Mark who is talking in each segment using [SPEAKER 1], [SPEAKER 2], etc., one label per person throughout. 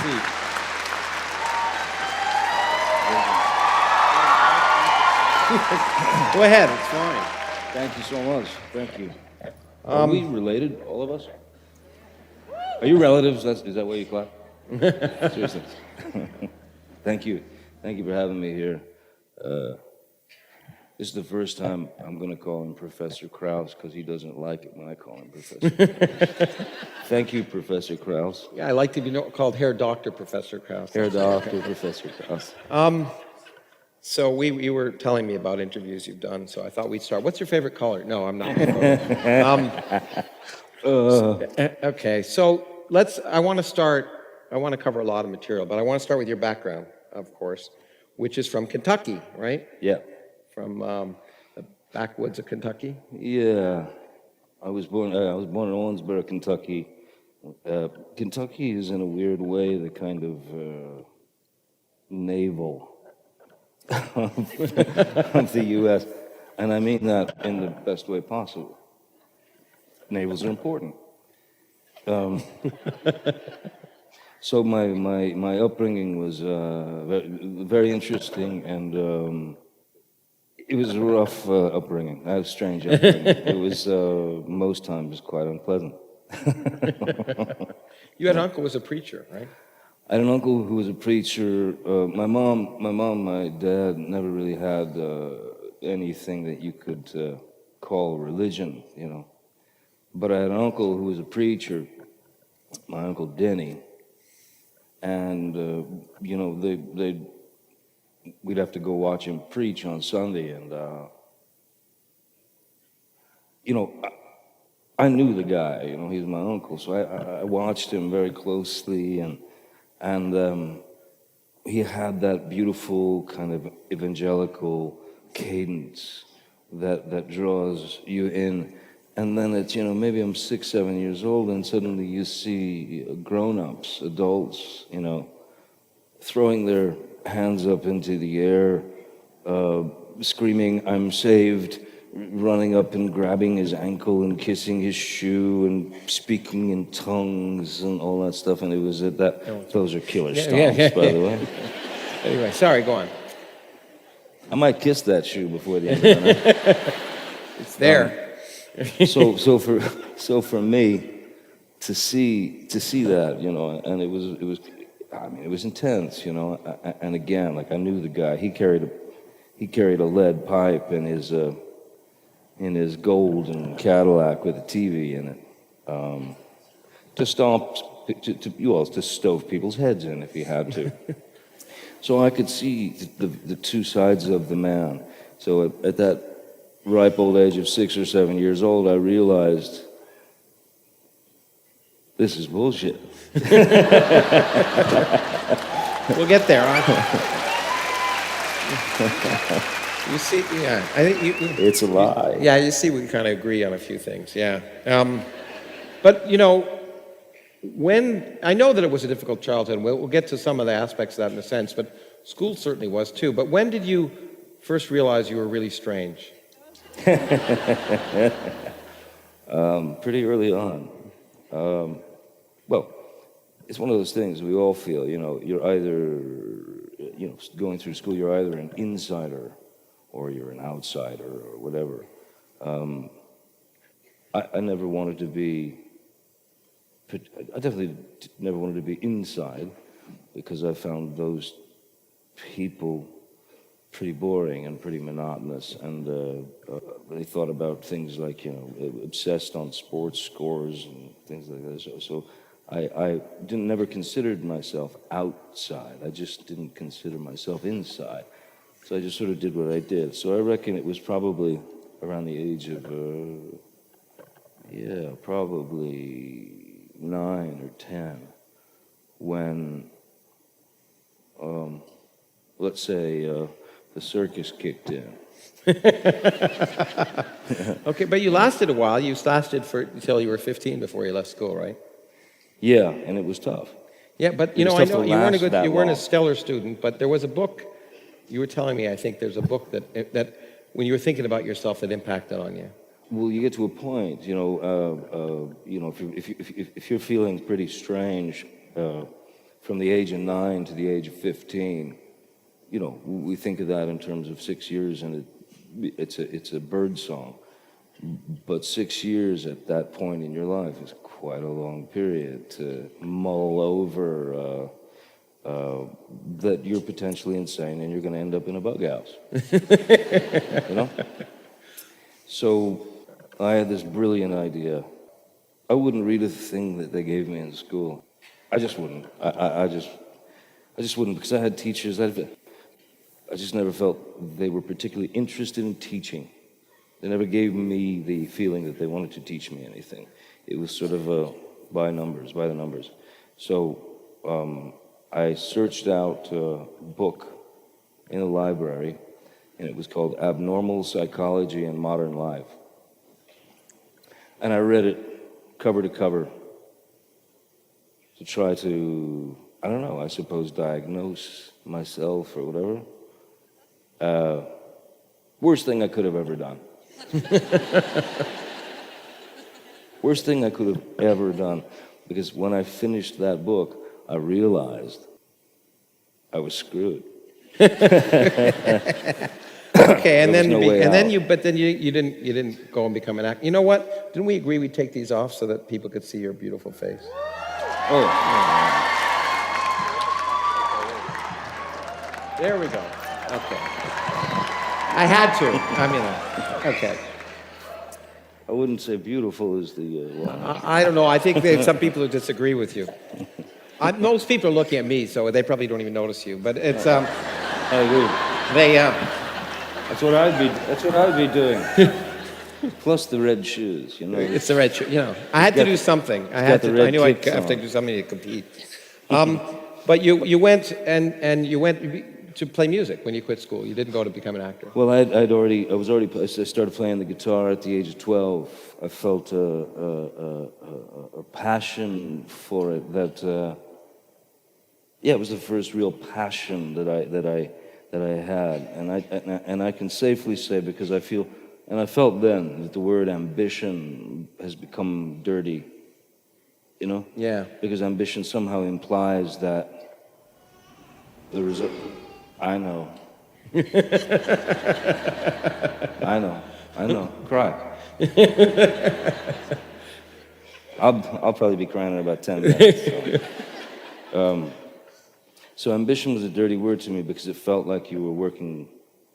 [SPEAKER 1] seat. Go ahead, it's fine.
[SPEAKER 2] Thank you so much. Thank you. Are we related, all of us? Are you relatives? Is that why you clap? Seriously. Thank you. Thank you for having me here. This is the first time I'm going to call him Professor Krauss because he doesn't like it when I call him Professor. Thank you, Professor Krauss.
[SPEAKER 1] Yeah, I like to be called Herr Doctor Professor Krauss.
[SPEAKER 2] Herr Doctor Professor Krauss.
[SPEAKER 1] So you were telling me about interviews you've done, so I thought we'd start. What's your favorite color? No, I'm not. Okay, so I want to cover a lot of material, but I want to start with your background, of course, which is from Kentucky, right?
[SPEAKER 2] Yeah.
[SPEAKER 1] From the backwoods of Kentucky?
[SPEAKER 2] Yeah. I was born in Owensboro, Kentucky. Kentucky is, in a weird way, the kind of navel of the U.S., and I mean that in the best way possible. Navels are important. So my upbringing was very interesting, and it was a rough upbringing. I had a strange upbringing. It was most times quite unpleasant.
[SPEAKER 1] You had an uncle who was a preacher, right?
[SPEAKER 2] I had an uncle who was a preacher. My dad never really had anything that you could call religion, you know. But I had an uncle who was a preacher, my Uncle Denny, and you know, we'd have to go watch him preach on Sunday, and you know, I knew the guy. You know, he was my uncle, so I watched him very closely, and he had that beautiful kind of evangelical cadence that draws you in. And then it's, you know, maybe I'm 6, 7 years old, and suddenly you see grown-ups, adults, you know, throwing their hands up into the air, screaming, "I'm saved," running up and grabbing his ankle and kissing his shoe and speaking in tongues and all that stuff. And it was at that, those are killer stomps, by the way.
[SPEAKER 1] Anyway, sorry, go on.
[SPEAKER 2] I might kiss that shoe before the end of the night.
[SPEAKER 1] It's there.
[SPEAKER 2] So for me to see that, you know, and it was intense, you know. And again, like, I knew the guy. He carried a lead pipe in his golden Cadillac with a TV in it, to stomp, to stove people's heads in if he had to. So I could see the two sides of the man. So at that ripe old age of 6 or 7 years old, I realized this is bullshit.
[SPEAKER 1] We'll get there, You see, yeah, I think
[SPEAKER 2] It's a lie.
[SPEAKER 1] Yeah, you see, we kind of agree on a few things, yeah. But, you know, I know that it was a difficult childhood, and we'll get to some of the aspects of that in a sense, but school certainly was too. But when did you first realize you were really strange?
[SPEAKER 2] Pretty early on. Well, it's one of those things we all feel, you know, you're either, you know, going through school, you're either an insider or you're an outsider or whatever. I never wanted to be, I definitely never wanted to be inside, because I found those people pretty boring and pretty monotonous, and they thought about things like, you know, obsessed on sports scores and things like that. So I never considered myself outside. I just didn't consider myself inside. So I just sort of did what I did. So I reckon it was probably around the age of, probably 9 or 10, when, let's say, the circus kicked in.
[SPEAKER 1] Okay, but you lasted a while. You lasted until you were 15 before you left school, right?
[SPEAKER 2] Yeah, and it was tough.
[SPEAKER 1] Yeah, but you know, I know you weren't a stellar student, but there was a book. You were telling me, I think there's a book that when you were thinking about yourself, that impacted on you.
[SPEAKER 2] Well, you get to a point, you know, if you're feeling pretty strange, from the age of 9 to the age of 15, we think of that in terms of 6 years, and it's a bird song. But 6 years at that point in your life is quite a long period to mull over that you're potentially insane and you're going to end up in a bug house. you know? So I had this brilliant idea. I wouldn't read a thing that they gave me in school. I just wouldn't. I just wouldn't, because I had teachers. I just never felt they were particularly interested in teaching. They never gave me the feeling that they wanted to teach me anything. It was sort of by the numbers. So I searched out a book in a library, and it was called Abnormal Psychology in Modern Life. And I read it cover to cover to try to, I don't know, I suppose diagnose myself or whatever. Worst thing I could have ever done. Worst thing I could have ever done, because when I finished that book, I realized I was screwed.
[SPEAKER 1] Okay, and then you didn't go and become an actor. You know what? Didn't we agree we'd take these off so that people could see your beautiful face?
[SPEAKER 2] Oh.
[SPEAKER 1] There we go. Okay. I had to. Okay.
[SPEAKER 2] I wouldn't say beautiful is the line.
[SPEAKER 1] I don't know. I think there's some people who disagree with you. Most people are looking at me, so they probably don't even notice you. But it's
[SPEAKER 2] I agree.
[SPEAKER 1] they
[SPEAKER 2] That's what I'd be doing. Plus the red shoes,
[SPEAKER 1] It's the red shoe. I had to do something. I knew I'd have to do something to compete. But you went and you went to play music when you quit school. You didn't go to become an actor.
[SPEAKER 2] Well, I started playing the guitar at the age of 12. I felt a passion for it that, it was the first real passion that I had, and I can safely say, because I feel, and I felt then, that the word ambition has become dirty.
[SPEAKER 1] Yeah.
[SPEAKER 2] Because ambition somehow implies that the result. I know. I know. Cry. I'll probably be crying in about 10 minutes. So ambition was a dirty word to me, because it felt like you were working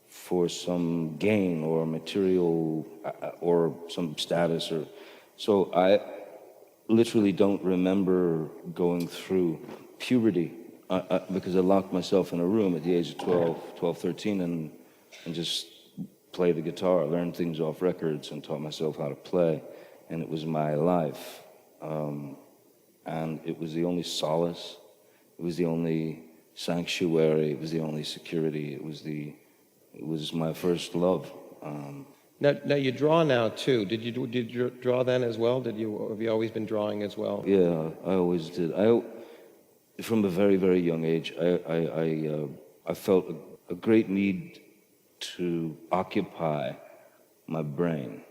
[SPEAKER 2] for some gain or material or some status. So I literally don't remember going through puberty. Because I locked myself in a room at the age of 12, 13, and just played the guitar, learned things off records, and taught myself how to play. And it was my life. And it was the only solace. It was the only sanctuary. It was the only security. It was my first love.
[SPEAKER 1] Now you draw now too. Did you draw then as well? Have you always been drawing as well?
[SPEAKER 2] Yeah, I always did. From a very, very young age, I felt a great need to occupy my brain,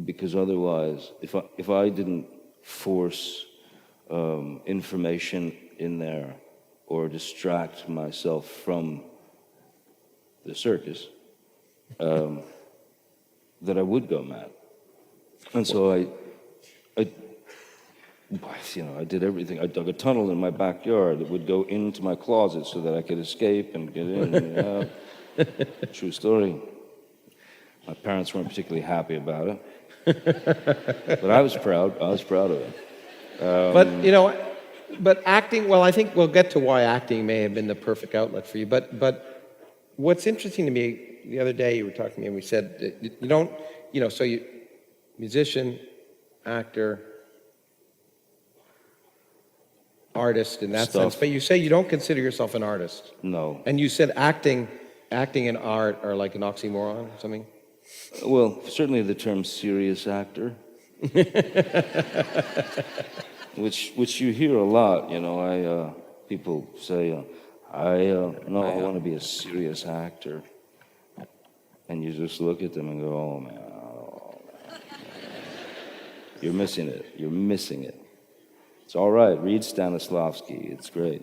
[SPEAKER 2] because otherwise, if I didn't force information in there or distract myself from the circus, that I would go mad. And so I did everything. I dug a tunnel in my backyard that would go into my closet so that I could escape and get in and out. True story. My parents weren't particularly happy about it, but I was proud. I was proud of it.
[SPEAKER 1] But acting. Well, I think we'll get to why acting may have been the perfect outlet for you. But what's interesting to me, the other day you were talking to me and we said that you don't. So you musician, actor, artist in that sense, but you say you don't consider yourself an artist.
[SPEAKER 2] No.
[SPEAKER 1] And you said acting and art are like an oxymoron or something?
[SPEAKER 2] Well, certainly the term serious actor, which you hear a lot, people say, I want to be a serious actor. And you just look at them and go, oh man. You're missing it. It's all right. Read Stanislavski. It's great.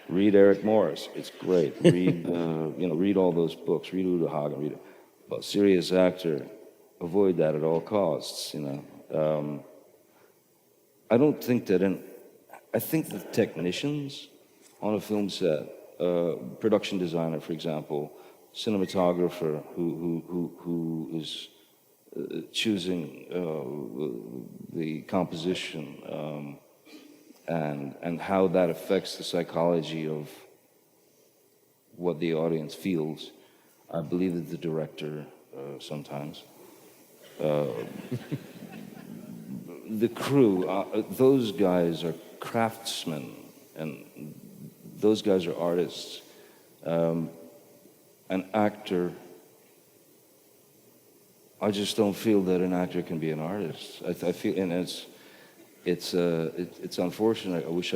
[SPEAKER 2] Read Eric Morris. It's great. Read, read all those books. Read Udo Hagen. Read it. But serious actor, avoid that at all costs. I don't think that I think the technicians on a film set, production designer, for example, cinematographer who is choosing the composition and how that affects the psychology of what the audience feels. I believe that the director sometimes. The crew, those guys are craftsmen, and those guys are artists. An actor, I just don't feel that an actor can be an artist. I feel, and it's unfortunate. I wish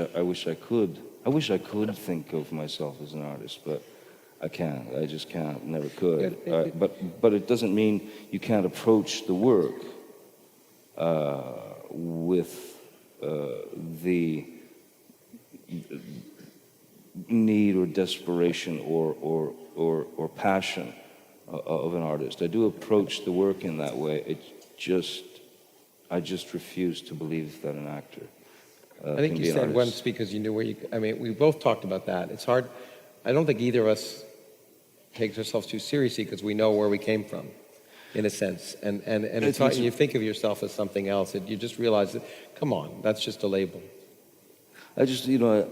[SPEAKER 2] I could. I wish I could think of myself as an artist, but I can't. I just can't. Never could. But it doesn't mean you can't approach the work with the need or desperation or passion of an artist. I do approach the work in that way. I just refuse to believe that an actor
[SPEAKER 1] I think you said once because you knew where you. I mean, we both talked about that. It's hard. I don't think either of us takes ourselves too seriously because we know where we came from, in a sense. And it's hard. You think of yourself as something else. You just realize that. Come on, that's just a label.
[SPEAKER 2] I just, I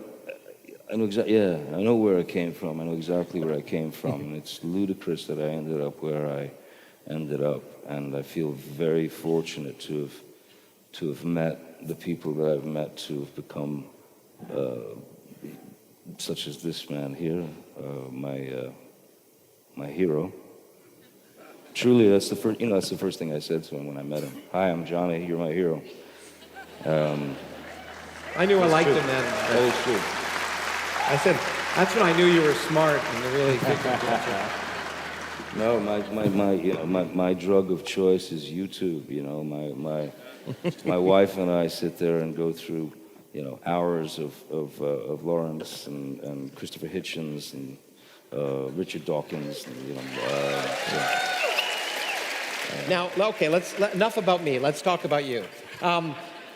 [SPEAKER 2] know exactly. Yeah, I know where I came from. I know exactly where I came from, and it's ludicrous that I ended up where I ended up. And I feel very fortunate to have met the people that I've met, to have become such as this man here, my hero. Truly, that's the first. That's the first thing I said to him when I met him. Hi, I'm Johnny. You're my hero.
[SPEAKER 1] I knew I liked him then.
[SPEAKER 2] That was true.
[SPEAKER 1] I said, that's when I knew you were smart and really thinking.
[SPEAKER 2] No, my drug of choice is YouTube. My wife and I sit there and go through, hours of Lawrence and Christopher Hitchens and Richard Dawkins.
[SPEAKER 1] Now, okay, enough about me. Let's talk about you.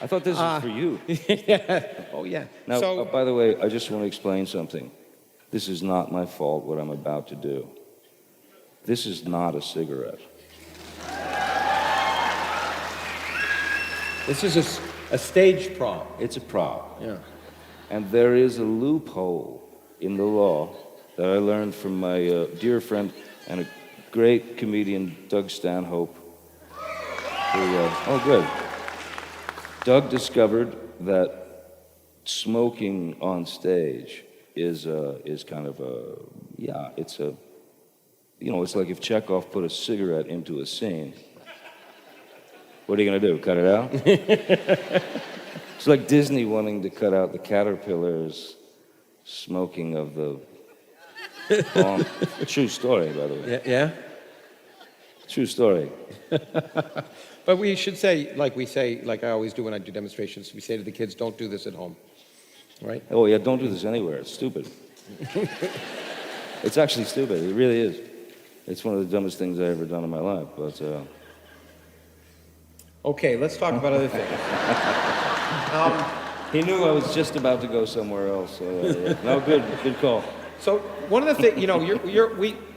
[SPEAKER 2] I thought this was for you.
[SPEAKER 1] Yeah. Oh, yeah.
[SPEAKER 2] Now, by the way, I just want to explain something. This is not my fault, what I'm about to do. This is not a cigarette.
[SPEAKER 1] This is a stage prop.
[SPEAKER 2] It's a prop.
[SPEAKER 1] Yeah.
[SPEAKER 2] And there is a loophole in the law that I learned from my dear friend and a great comedian, Doug Stanhope. Good. Doug discovered that smoking on stage is kind of it's like if Chekhov put a cigarette into a scene. What are you going to do, cut it out? It's like Disney wanting to cut out the caterpillars smoking of the bomb. True story, by the way.
[SPEAKER 1] Yeah?
[SPEAKER 2] True story.
[SPEAKER 1] But we should say, like I always do when I do demonstrations, we say to the kids, don't do this at home, right?
[SPEAKER 2] Oh, yeah, don't do this anywhere. It's stupid. It's actually stupid. It really is. It's one of the dumbest things I've ever done in my life, but...
[SPEAKER 1] Okay, let's talk about other things.
[SPEAKER 2] He knew I was just about to go somewhere else, so... No, good call.
[SPEAKER 1] So one of the things,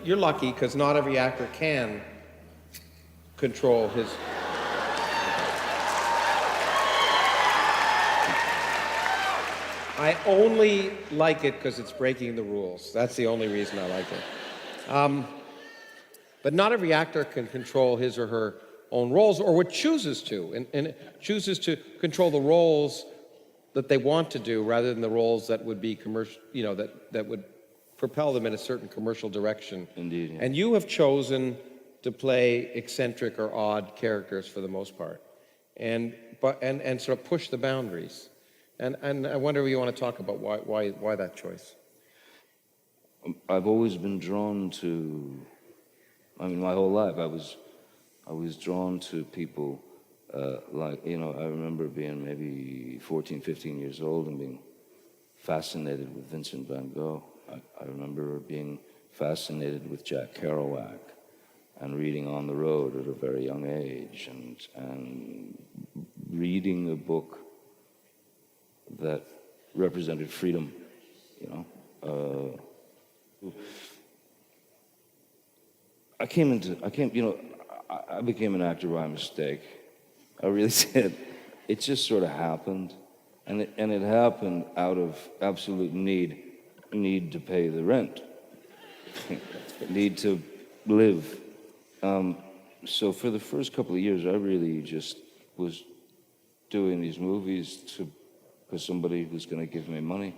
[SPEAKER 1] you're lucky because not every actor can control his... I only like it because it's breaking the rules. That's the only reason I like it. But not every actor can control his or her own roles, or what chooses to, and chooses to control the roles that they want to do rather than the roles that would be commercial, that would propel them in a certain commercial direction.
[SPEAKER 2] Indeed. Yeah.
[SPEAKER 1] And you have chosen to play eccentric or odd characters for the most part, and sort of push the boundaries. And I wonder if you want to talk about why that choice.
[SPEAKER 2] I've always been drawn to. My whole life I was drawn to people Like, I remember being maybe 14, 15 years old and being fascinated with Vincent van Gogh. I remember being fascinated with Jack Kerouac and reading On the Road at a very young age, and reading a book that represented freedom, you know. I became an actor by mistake. I really did. It just sort of happened, and it happened out of absolute need to pay the rent, need to live. So for the first couple of years, I really just was doing these movies because somebody was going to give me money,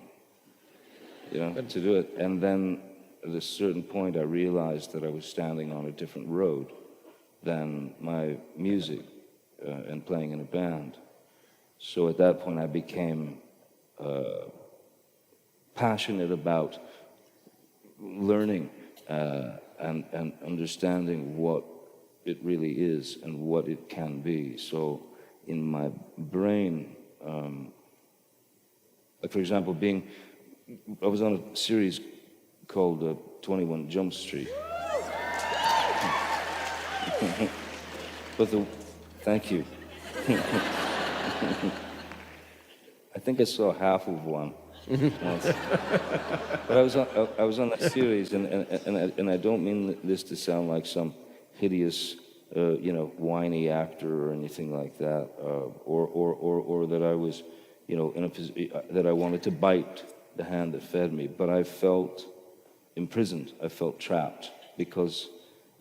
[SPEAKER 2] to do it. And then at a certain point, I realized that I was standing on a different road than my music and playing in a band. So at that point, I became passionate about learning and understanding what it really is and what it can be. So in my brain, like for example, I was on a series called 21 Jump Street. Thank you. I think I saw half of one once. But I was on that series, and I don't mean this to sound like some hideous, whiny actor or anything like that, or that I was, in a position that I wanted to bite the hand that fed me. But I felt imprisoned. I felt trapped because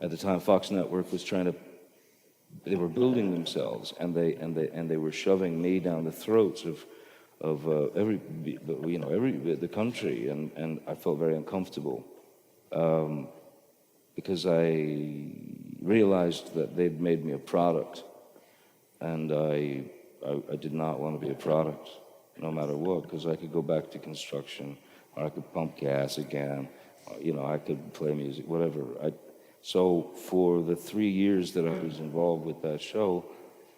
[SPEAKER 2] at the time Fox Network was they were building themselves, and they were shoving me down the throats of the country, and I felt very uncomfortable because I realized that they'd made me a product, and I did not want to be a product, no matter what, because I could go back to construction, or I could pump gas again, I could play music, whatever. So for the 3 years that I was involved with that show,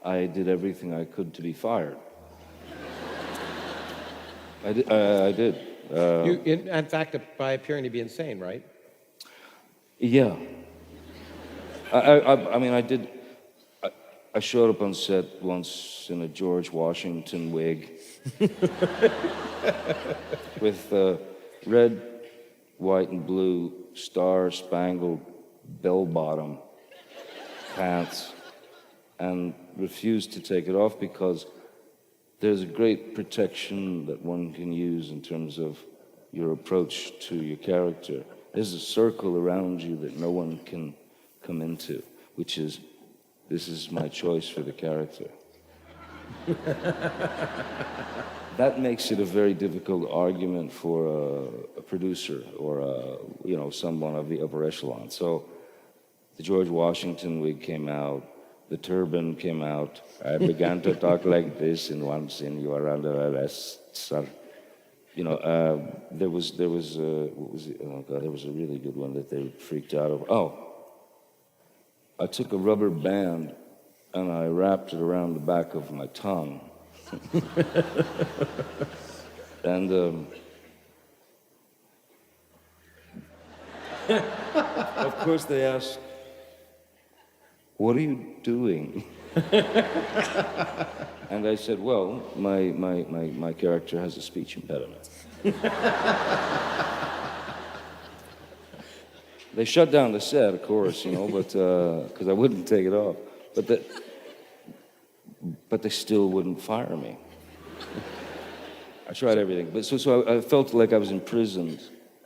[SPEAKER 2] I did everything I could to be fired. I did.
[SPEAKER 1] In fact, by appearing to be insane, right?
[SPEAKER 2] Yeah. I mean, I did. I showed up on set once in a George Washington wig with red, white, and blue star-spangled bell-bottom pants, and refused to take it off because there's a great protection that one can use in terms of your approach to your character. There's a circle around you that no one can come into, which is, this is my choice for the character. That makes it a very difficult argument for a producer or someone of the upper echelon. So the George Washington wig came out, the turban came out. I began to talk like this, and once in you are under arrest, sir. There was what was it? Oh God, there was a really good one that they freaked out over. Oh, I took a rubber band and I wrapped it around the back of my tongue. And of course they asked, "What are you doing?" And I said, "Well, my character has a speech impediment." They shut down the set, of course, but because I wouldn't take it off. But they still wouldn't fire me. I tried everything, but so I felt like I was imprisoned,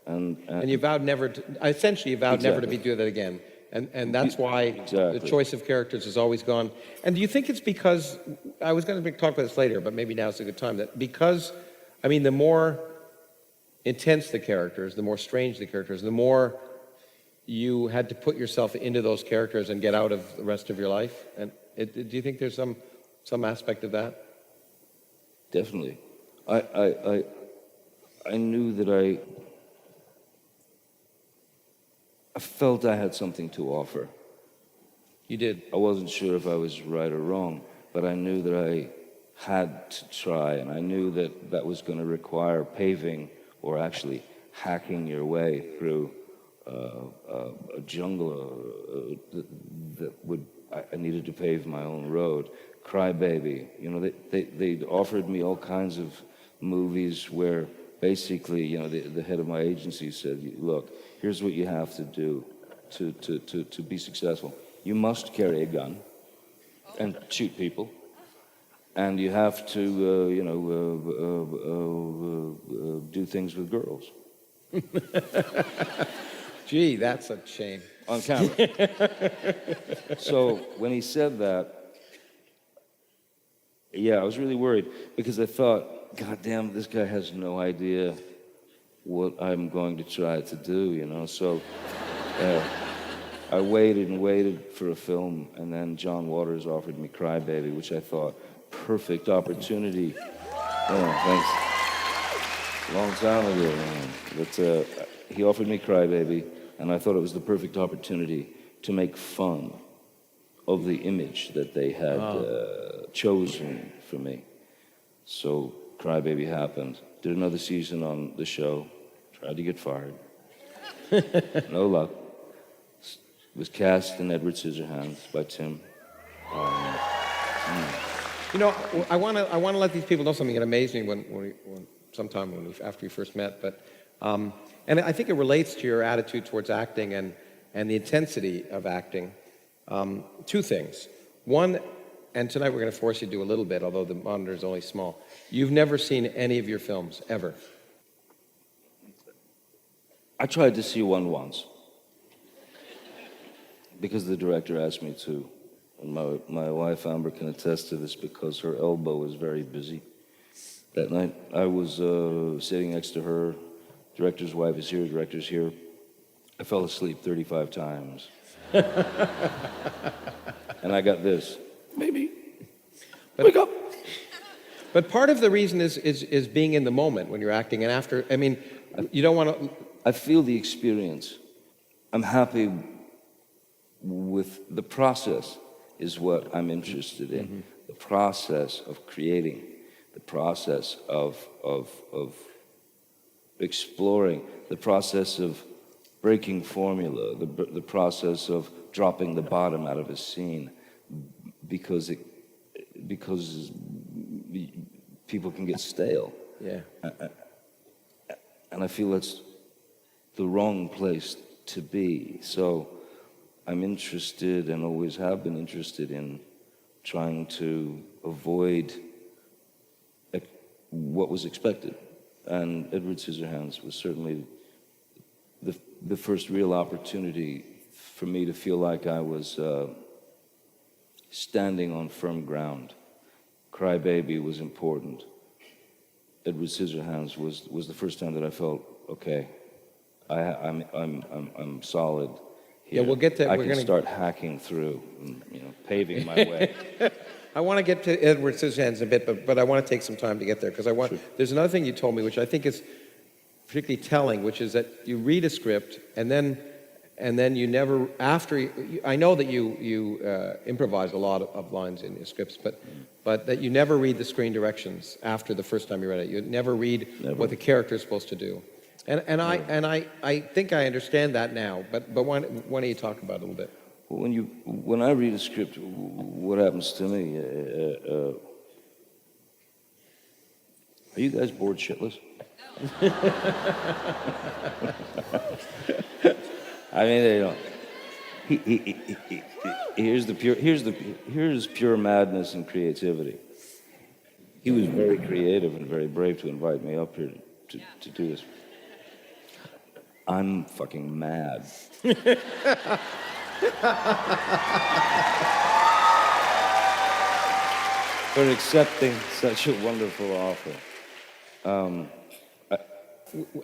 [SPEAKER 2] and
[SPEAKER 1] you vowed never to. Essentially, you vowed never to do that again, and that's why the choice of characters has always gone. And do you think it's because I was going to talk about this later, but maybe now's a good time. That because, I mean, the more intense the characters, the more strange the characters, the more you had to put yourself into those characters and get out of the rest of your life. And do you think there's some aspect of that?
[SPEAKER 2] Definitely. I knew that I felt I had something to offer.
[SPEAKER 1] You did.
[SPEAKER 2] I wasn't sure if I was right or wrong, but I knew that I had to try, and I knew that that was going to require paving or actually hacking your way through a jungle that would. I needed to pave my own road. Cry Baby, you know, they offered me all kinds of movies where basically, you know, the head of my agency said, look, here's what you have to do to be successful. You must carry a gun and shoot people, and you have to, do things with girls.
[SPEAKER 1] Gee, that's a shame.
[SPEAKER 2] On camera. So when he said that, yeah, I was really worried because I thought, God damn, this guy has no idea what I'm going to try to do, you know. So I waited and waited for a film, and then John Waters offered me Cry Baby, which I thought, perfect opportunity. Oh, thanks. Long time ago, man. But he offered me Cry Baby, and I thought it was the perfect opportunity to make fun of the image that they had chosen for me. So Cry Baby happened. Did another season on the show. Tried to get fired. No luck. Was cast in Edward Scissorhands by Tim.
[SPEAKER 1] You know, I want to let these people know something that amazed me after we first met. But and I think it relates to your attitude towards acting and the intensity of acting. Two things. One, and tonight we're going to force you to do a little bit, although the monitor is only small. You've never seen any of your films ever.
[SPEAKER 2] I tried to see one once because the director asked me to. And my wife, Amber, can attest to this because her elbow was very busy. That night, I was sitting next to her. Director's wife is here, director's here. I fell asleep 35 times. And I got this. Maybe. Wake up.
[SPEAKER 1] But part of the reason is being in the moment when you're acting. And after, I mean, you don't want to...
[SPEAKER 2] I feel the experience. I'm happy with the process is what I'm interested in. Mm-hmm. The process of creating, the process of exploring, the process of breaking formula, the process of dropping the bottom out of a scene, because people can get stale.
[SPEAKER 1] Yeah.
[SPEAKER 2] And I feel that's the wrong place to be. So I'm interested, and always have been interested in, trying to avoid what was expected. And Edward Scissorhands was certainly the first real opportunity for me to feel like I was standing on firm ground. Cry Baby was important. Edward Scissorhands was the first time that I felt, okay, I'm solid here.
[SPEAKER 1] Yeah, we'll get to.
[SPEAKER 2] I can start hacking through, and, paving my way.
[SPEAKER 1] I want to get to Edward Scissorhands in a bit, but I want to take some time to get there because I want. Sure. There's another thing you told me, which I think is particularly telling, which is that you read a script and then you never I know that you improvise a lot of lines in your scripts, but that you never read the screen directions after the first time you read it. You never read what the character is supposed to do. And I think I understand that now, but why don't you talk about it a little bit?
[SPEAKER 2] Well, when I read a script, what happens to me? Are you guys bored shitless? I mean, here's pure madness and creativity. He was very creative and very brave to invite me up here to do this. I'm fucking mad. For accepting such a wonderful offer.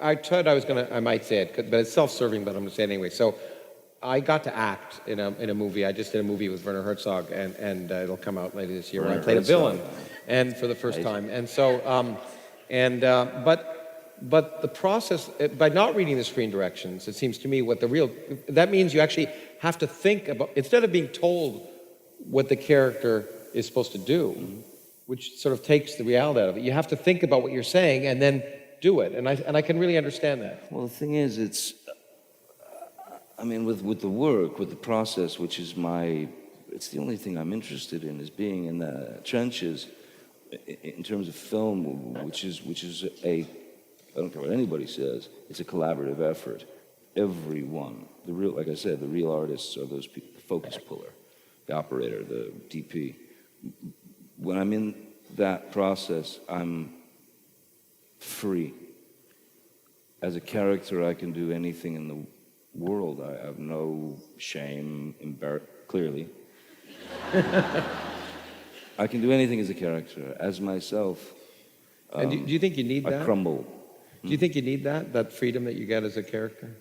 [SPEAKER 1] I said I might say it, but it's self-serving, but I'm going to say it anyway. So I got to act in a movie. I just did a movie with Werner Herzog, and it'll come out later this year. Where I played a villain, and for the first time. And so, but the process, by not reading the screen directions, it seems to me that means you actually have to think about, instead of being told what the character is supposed to do, which sort of takes the reality out of it. You have to think about what you're saying and then do it, and I can really understand that.
[SPEAKER 2] Well, the thing is, I mean, with the work, with the process, which is it's the only thing I'm interested in, is being in the trenches in terms of film, which is I don't care what anybody says, it's a collaborative effort. Everyone, like I said, the real artists are those people, the focus puller, the operator, the DP. When I'm in that process, I'm free. As a character, I can do anything in the world. I have no shame, clearly. I can do anything as a character. As myself,
[SPEAKER 1] And do you think you need that?
[SPEAKER 2] I crumble.
[SPEAKER 1] Do you think you need that freedom that you get as a character?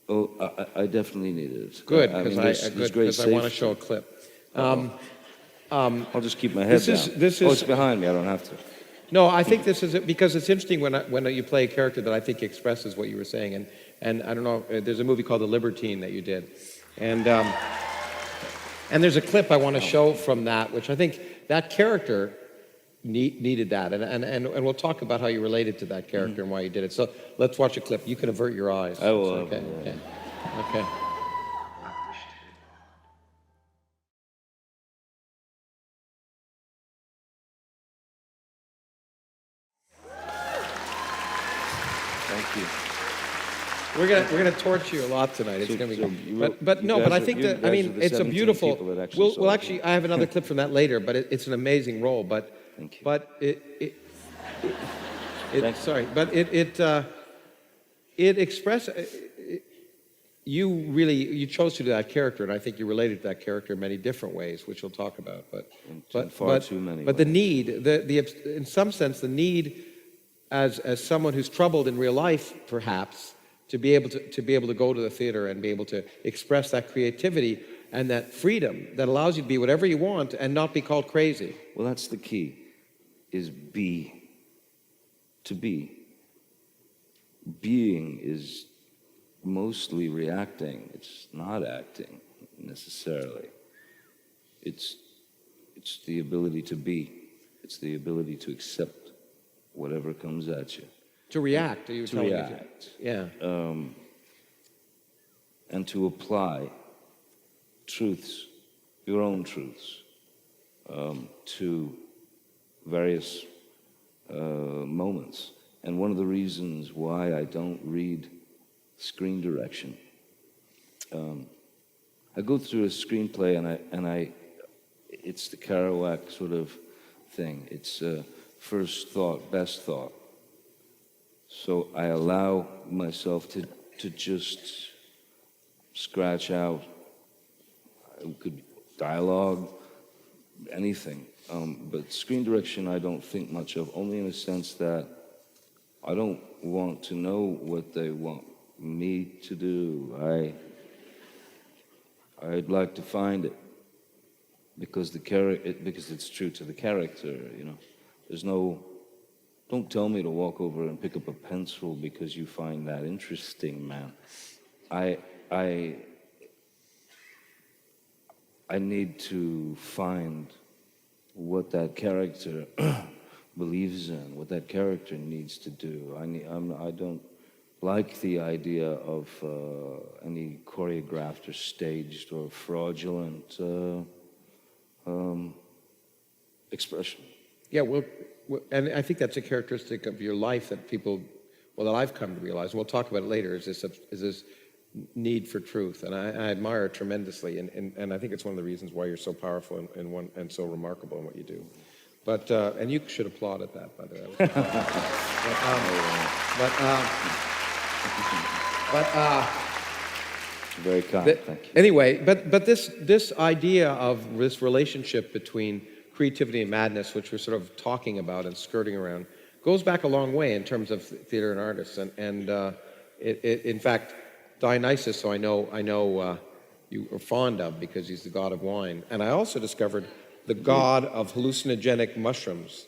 [SPEAKER 2] Oh, I definitely need it.
[SPEAKER 1] Good,
[SPEAKER 2] I mean,
[SPEAKER 1] because I want to show a clip.
[SPEAKER 2] I'll just keep my head down. It's behind me. I don't have to.
[SPEAKER 1] No, I think this is because it's interesting when you play a character that I think expresses what you were saying, and I don't know. There's a movie called The Libertine that you did, and there's a clip I want to show from that, which I think that character needed that, and we'll talk about how you related to that character and why you did it. So let's watch a clip. You can avert your eyes.
[SPEAKER 2] I will.
[SPEAKER 1] Okay. Okay.
[SPEAKER 2] Thank you.
[SPEAKER 1] We're gonna torture you a lot tonight. It's gonna be good. But I think that, I mean, it's a beautiful. Well, actually, I have another clip from that later. But it's an amazing role. But
[SPEAKER 2] thank you.
[SPEAKER 1] But it expressed. You chose to do that character, and I think you related to that character in many different ways, which we'll talk about. But
[SPEAKER 2] far too many.
[SPEAKER 1] But the need, in some sense, the need, as someone who's troubled in real life, perhaps, to be able to go to the theater and be able to express that creativity and that freedom that allows you to be whatever you want and not be called crazy.
[SPEAKER 2] Well, that's the key, is to be. Being is mostly reacting. It's not acting, necessarily. It's the ability to be. It's the ability to accept whatever comes at you.
[SPEAKER 1] To react, are you telling me?
[SPEAKER 2] To react.
[SPEAKER 1] Yeah.
[SPEAKER 2] And to apply truths, your own truths, to various moments. And one of the reasons why I don't read screen direction, I go through a screenplay and it's the Kerouac sort of thing. It's first thought, best thought. So I allow myself to just scratch out. It could be dialogue, anything. But screen direction I don't think much of, only in a sense that I don't want to know what they want me to do. I'd like to find it because because it's true to the character, you know. There's no. Don't tell me to walk over and pick up a pencil because you find that interesting, man. I need to find what that character believes in, what that character needs to do. I don't like the idea of any choreographed or staged or fraudulent expression.
[SPEAKER 1] Yeah, well, and I think that's a characteristic of your life that people, that I've come to realize, and we'll talk about it later, is this need for truth. And I admire it tremendously, and I think it's one of the reasons why you're so powerful and so remarkable in what you do. But, and you should applaud at that, by the way.
[SPEAKER 2] Very kind, thank you.
[SPEAKER 1] Anyway, but this idea of this relationship between creativity and madness, which we're sort of talking about and skirting around, goes back a long way in terms of theater and artists. And in fact, Dionysus, so I know you are fond of because he's the god of wine. And I also discovered the god of hallucinogenic mushrooms.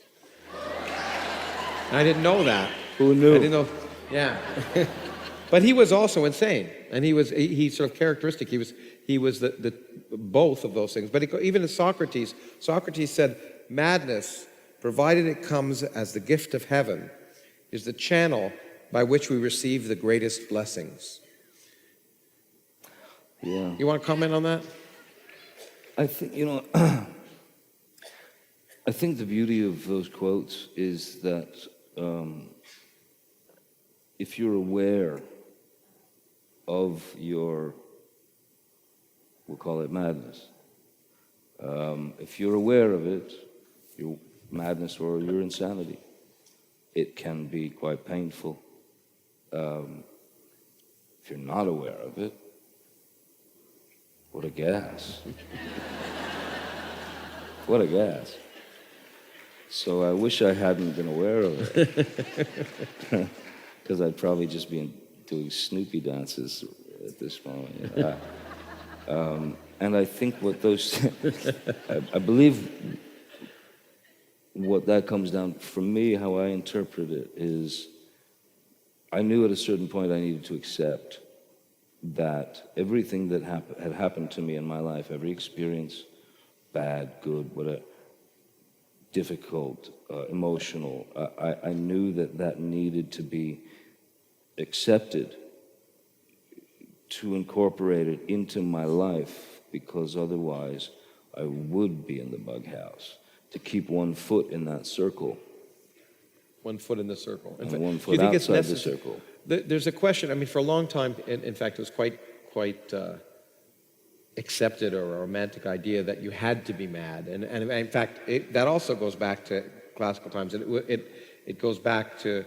[SPEAKER 1] I didn't know that.
[SPEAKER 2] Who knew?
[SPEAKER 1] I didn't know. Yeah. But he was also insane, and he sort of characteristic. he was the both of those things. But even as Socrates said, madness, provided it comes as the gift of heaven, is the channel by which we receive the greatest blessings.
[SPEAKER 2] Yeah.
[SPEAKER 1] You want to comment on that?
[SPEAKER 2] I think, I think the beauty of those quotes is that if you're aware of your, we'll call it madness, if you're aware of it, your madness or your insanity, it can be quite painful. If you're not aware of it, what a gas. What a gas. So I wish I hadn't been aware of it, because I'd probably just be doing Snoopy dances at this moment. And I think what those, I believe what that comes down, for me, how I interpret it is, I knew at a certain point I needed to accept that everything that had happened to me in my life, every experience, bad, good, whatever, difficult, emotional, I knew that needed to be accepted, to incorporate it into my life, because otherwise I would be in the bug house, to keep one foot in that circle.
[SPEAKER 1] 1 foot in the circle.
[SPEAKER 2] And 1 foot outside the circle.
[SPEAKER 1] There's a question, I mean, for a long time, in fact, it was quite accepted, or a romantic idea that you had to be mad. And in fact, that also goes back to classical times. And it goes back to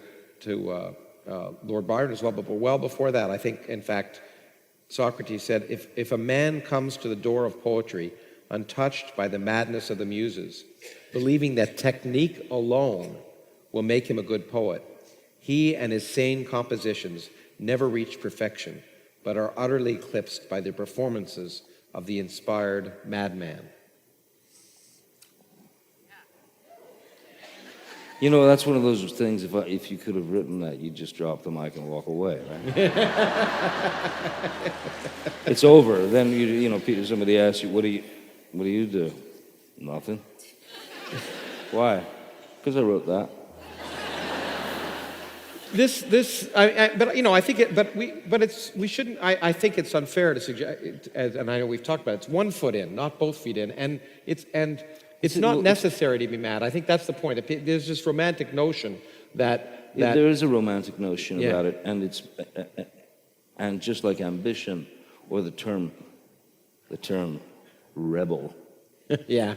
[SPEAKER 1] Lord Byron as well, but well before that. I think, in fact, Socrates said, if a man comes to the door of poetry untouched by the madness of the muses, believing that technique alone will make him a good poet, he and his sane compositions never reach perfection, but are utterly eclipsed by the performances of the inspired madman.
[SPEAKER 2] You know, that's one of those things, if you could have written that, you'd just drop the mic and walk away, right? It's over. Then, Peter, somebody asks you, what do you do? Nothing. Why? Because I wrote that.
[SPEAKER 1] I think we shouldn't. I think it's unfair to suggest, and I know we've talked about it. It's 1 foot in, not both feet in, and it's not necessary to be mad. I think that's the point. There's this romantic notion that
[SPEAKER 2] there is a romantic notion about it, and just like ambition, or the term rebel.
[SPEAKER 1] Yeah.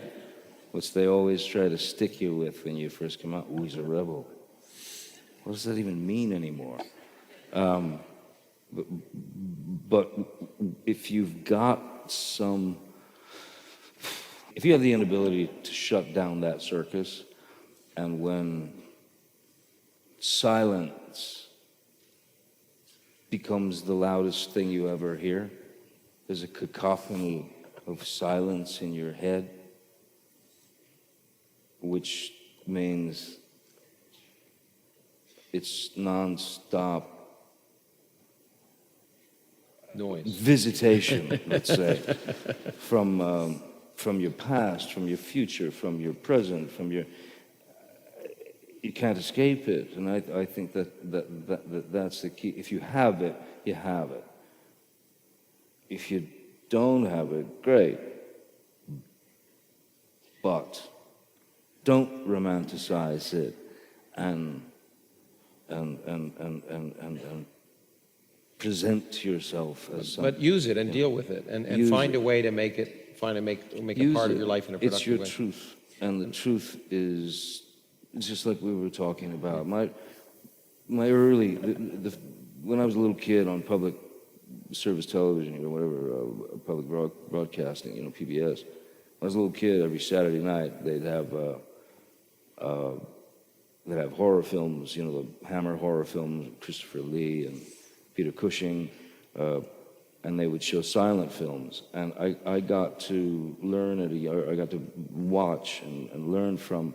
[SPEAKER 2] Which they always try to stick you with when you first come out. Oh, he's a rebel. What does that even mean anymore? But if you've got if you have the inability to shut down that circus, and when silence becomes the loudest thing you ever hear, there's a cacophony of silence in your head, which means it's non-stop
[SPEAKER 1] noise,
[SPEAKER 2] visitation, let's say, from your past, from your future, from your present, you can't escape it. And I think that's the key. If you have it, you have it. If you don't have it, great. But don't romanticize it and present yourself as something.
[SPEAKER 1] But use it and deal with it, and find a way to make it part of your life in a productive way.
[SPEAKER 2] It's your truth, and the truth is just like we were talking about. My early, when I was a little kid on public service television or whatever, public broadcasting, PBS. When I was a little kid, every Saturday night they'd have horror films, the Hammer horror films, Christopher Lee and Peter Cushing, and they would show silent films. And I got to learn I got to watch and learn from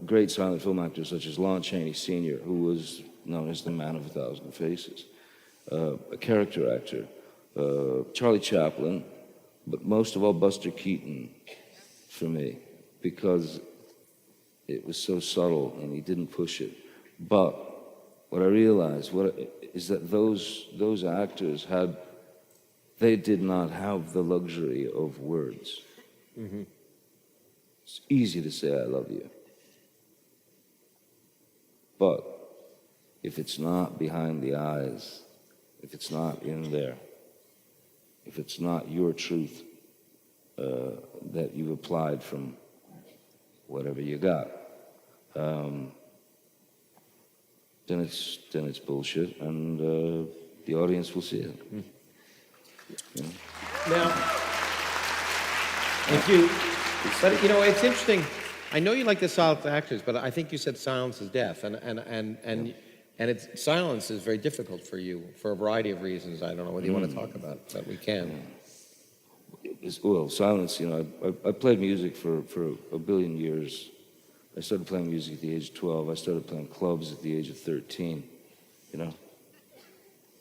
[SPEAKER 2] great silent film actors such as Lon Chaney Sr., who was known as the Man of a Thousand Faces, a character actor Charlie Chaplin, but most of all Buster Keaton for me, because it was so subtle and he didn't push it. But what I realized is that those actors they did not have the luxury of words. Mm-hmm. It's easy to say I love you. But if it's not behind the eyes, if it's not in there, if it's not your truth that you've applied from whatever you got, then it's bullshit, and the audience will see it. Mm. You know?
[SPEAKER 1] Now, if you, but you know, it's interesting. I know you like the silent actors, but I think you said silence is death, and silence is very difficult for you for a variety of reasons. I don't know whether you want to talk about it, but we can.
[SPEAKER 2] Well, silence. You know, I played music for a billion years. I started playing music at the age of 12. I started playing clubs at the age of 13. You know,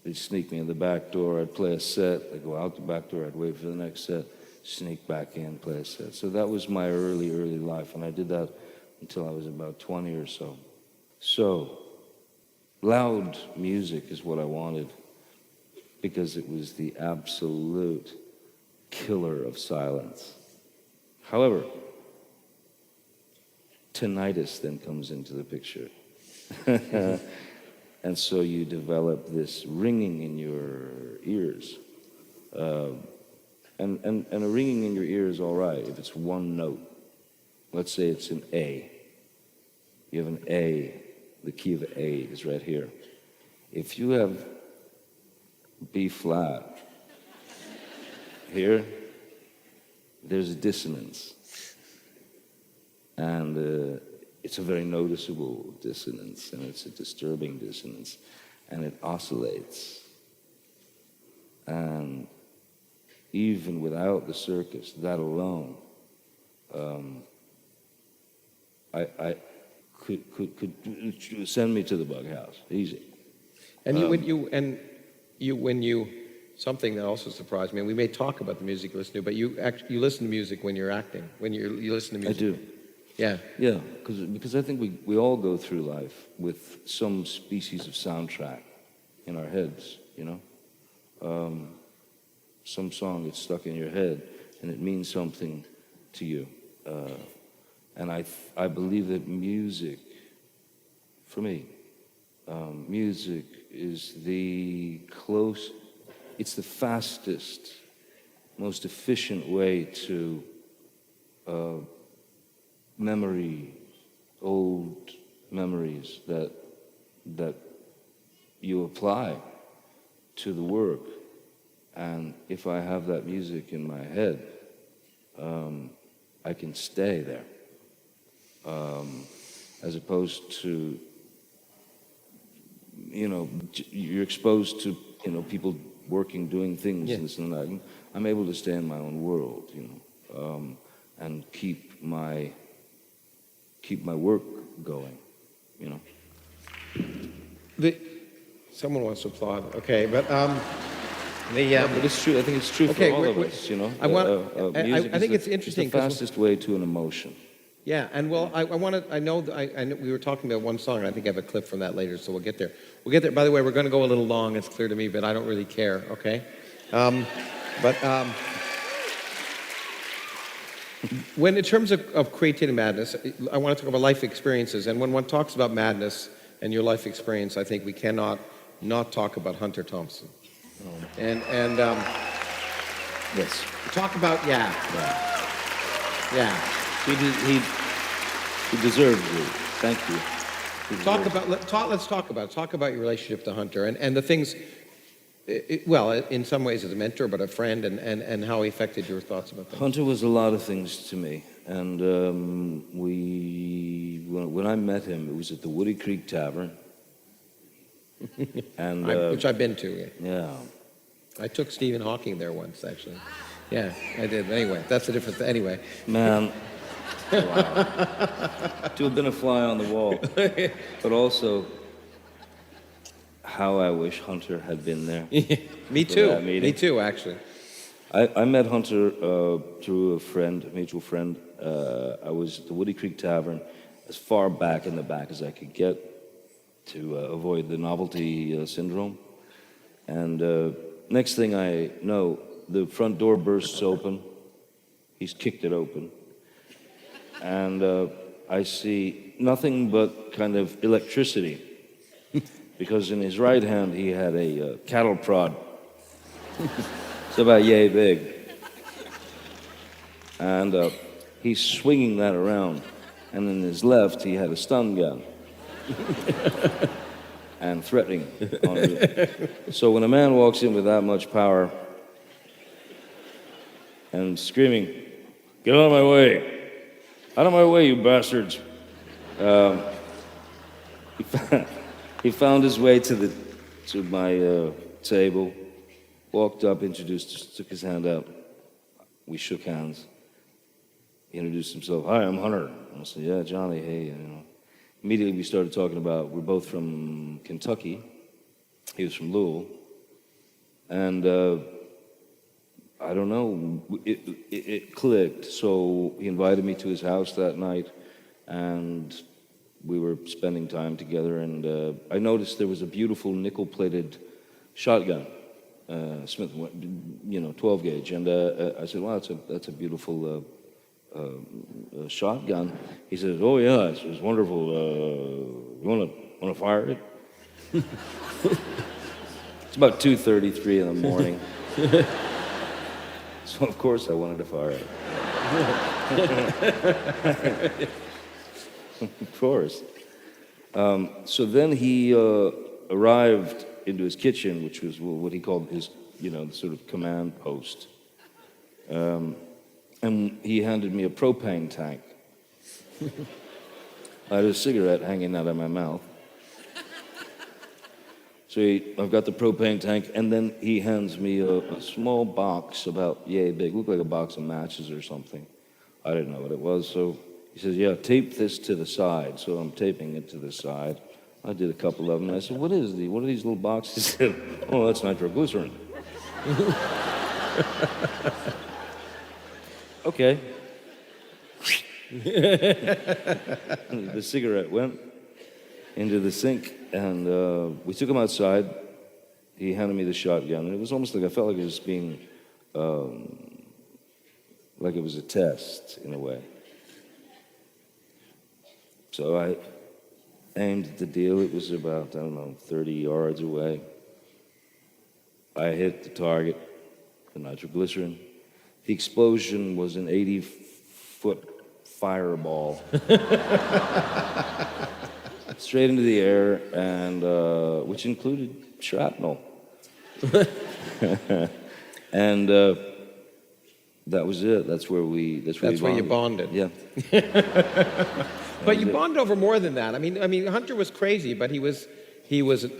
[SPEAKER 2] they'd sneak me in the back door. I'd play a set. I'd go out the back door. I'd wait for the next set. Sneak back in, play a set. So that was my early life, and I did that until I was about 20 or so. So, loud music is what I wanted because it was the absolute killer of silence. However, tinnitus then comes into the picture. And so you develop this ringing in your ears. And a ringing in your ear is all right if it's one note. Let's say it's an A. You have an A. The key of A is right here. If you have B flat here, there's a dissonance. And it's a very noticeable dissonance, and it's a disturbing dissonance. And it oscillates. And even without the circus, that alone, I could send me to the bug house, easy.
[SPEAKER 1] And when you something that also surprised me. And we may talk about the music you listen to, but you listen to music when you're acting. When you listen to music.
[SPEAKER 2] I do.
[SPEAKER 1] Yeah.
[SPEAKER 2] Yeah, because I think we all go through life with some species of soundtrack in our heads, you know. Some song gets stuck in your head, and it means something to you. And I believe that music, for me, music is it's the fastest, most efficient way to old memories that you apply to the work. And if I have that music in my head, I can stay there. As opposed to, you know, you're exposed to, you know, people working, doing things, and this and that. I'm able to stay in my own world, you know, and keep my work going, you know.
[SPEAKER 1] Someone wants to applaud. Okay, but
[SPEAKER 2] but it's true. I think it's true for all of us. You know,
[SPEAKER 1] I think it's interesting.
[SPEAKER 2] It's the fastest way to an emotion.
[SPEAKER 1] Yeah, and well, I know we were talking about one song, and I think I have a clip from that later, so we'll get there. We'll get there. By the way, we're going to go a little long. It's clear to me, but I don't really care. Okay, when in terms of creativity madness, I want to talk about life experiences, and when one talks about madness and your life experience, I think we cannot not talk about Hunter Thompson. And
[SPEAKER 2] Yes.
[SPEAKER 1] talk about yeah.
[SPEAKER 2] He deserves it. Thank you.
[SPEAKER 1] Let's talk about your relationship to Hunter and the things. Well, in some ways as a mentor, but a friend, and how he affected your thoughts about things.
[SPEAKER 2] Hunter was a lot of things to me, and when I met him, it was at the Woody Creek Tavern, and
[SPEAKER 1] which I've been to.
[SPEAKER 2] Yeah.
[SPEAKER 1] I took Stephen Hawking there once, actually. Yeah, I did. Anyway, that's a different thing. Anyway.
[SPEAKER 2] Man. Wow. To have been a fly on the wall. But also, how I wish Hunter had been there.
[SPEAKER 1] Me
[SPEAKER 2] For
[SPEAKER 1] too.
[SPEAKER 2] that meeting.
[SPEAKER 1] Me too, actually.
[SPEAKER 2] I met Hunter through a mutual friend. I was at the Woody Creek Tavern, as far back in the back as I could get to avoid the novelty syndrome. And next thing I know, the front door bursts open. He's kicked it open. And I see nothing but kind of electricity, because in his right hand he had a cattle prod. It's about yay big. And he's swinging that around. And in his left, he had a stun gun. And threatening on it. So when a man walks in with that much power and screaming, "Get out of my way! Out of my way, you bastards!" He found his way to my table, walked up, introduced, took his hand out. We shook hands. He introduced himself. "Hi, I'm Hunter." I said, "Yeah, Johnny, hey." Immediately we started talking about, we're both from Kentucky. He was from Louisville. And I don't know, it clicked. So he invited me to his house that night, and we were spending time together. And I noticed there was a beautiful nickel-plated shotgun, Smith, 12 gauge. And I said, "Wow, that's a beautiful shotgun." He says, "Oh yeah, it's wonderful. You want to fire it?" It's about 2:33 in the morning. So of course I wanted to fire it. Of course. So then he arrived into his kitchen, which was what he called his, sort of command post. And he handed me a propane tank. I had a cigarette hanging out of my mouth. So I've got the propane tank, and then he hands me a small box about yay big, looked like a box of matches or something. I didn't know what it was, so he says, "Yeah, tape this to the side." So I'm taping it to the side. I did a couple of them. I said, what are these little boxes?" He said, "Oh, that's nitroglycerin." Okay. The cigarette went into the sink, and we took him outside. He handed me the shotgun, and it was almost like I felt like it was being, like it was a test in a way. So I aimed at the deal. It was about, 30 yards away. I hit the target, the nitroglycerin. The explosion was an 80-foot fireball. Straight into the air, and which included shrapnel. And that was it. That's where
[SPEAKER 1] you bonded.
[SPEAKER 2] Yeah.
[SPEAKER 1] But you bonded over more than that. I mean, Hunter was crazy, but he was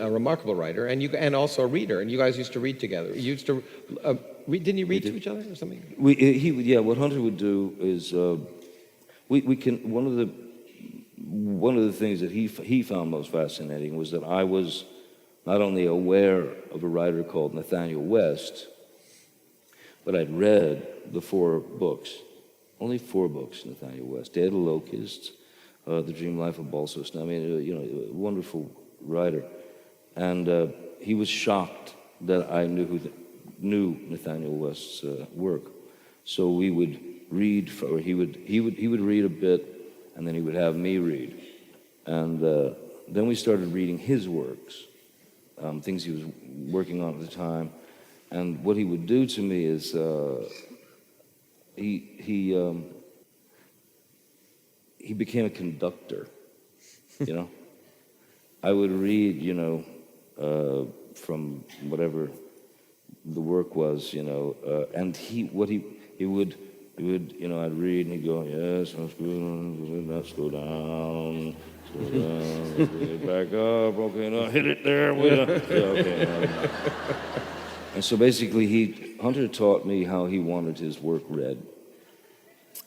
[SPEAKER 1] a remarkable writer, and also a reader. And you guys used to read together. You used to read. Didn't you read to each other or something?
[SPEAKER 2] What Hunter would do is one of the things that he found most fascinating was that I was not only aware of a writer called Nathaniel West, but I'd read the 4 books, only 4 books, Nathaniel West. Day of the Locusts, The Dream Life of Balso Snow. I mean, a wonderful writer. And he was shocked that I knew Nathaniel West's work. So we would read, or he would read a bit, and then he would have me read. And then we started reading his works, things he was working on at the time. And what he would do to me is he became a conductor, I would read, from whatever the work was, and he would, I'd read and he'd go, "Yes, that's good, let's go down, back up, okay, now hit it there, yeah, okay." And so basically Hunter taught me how he wanted his work read,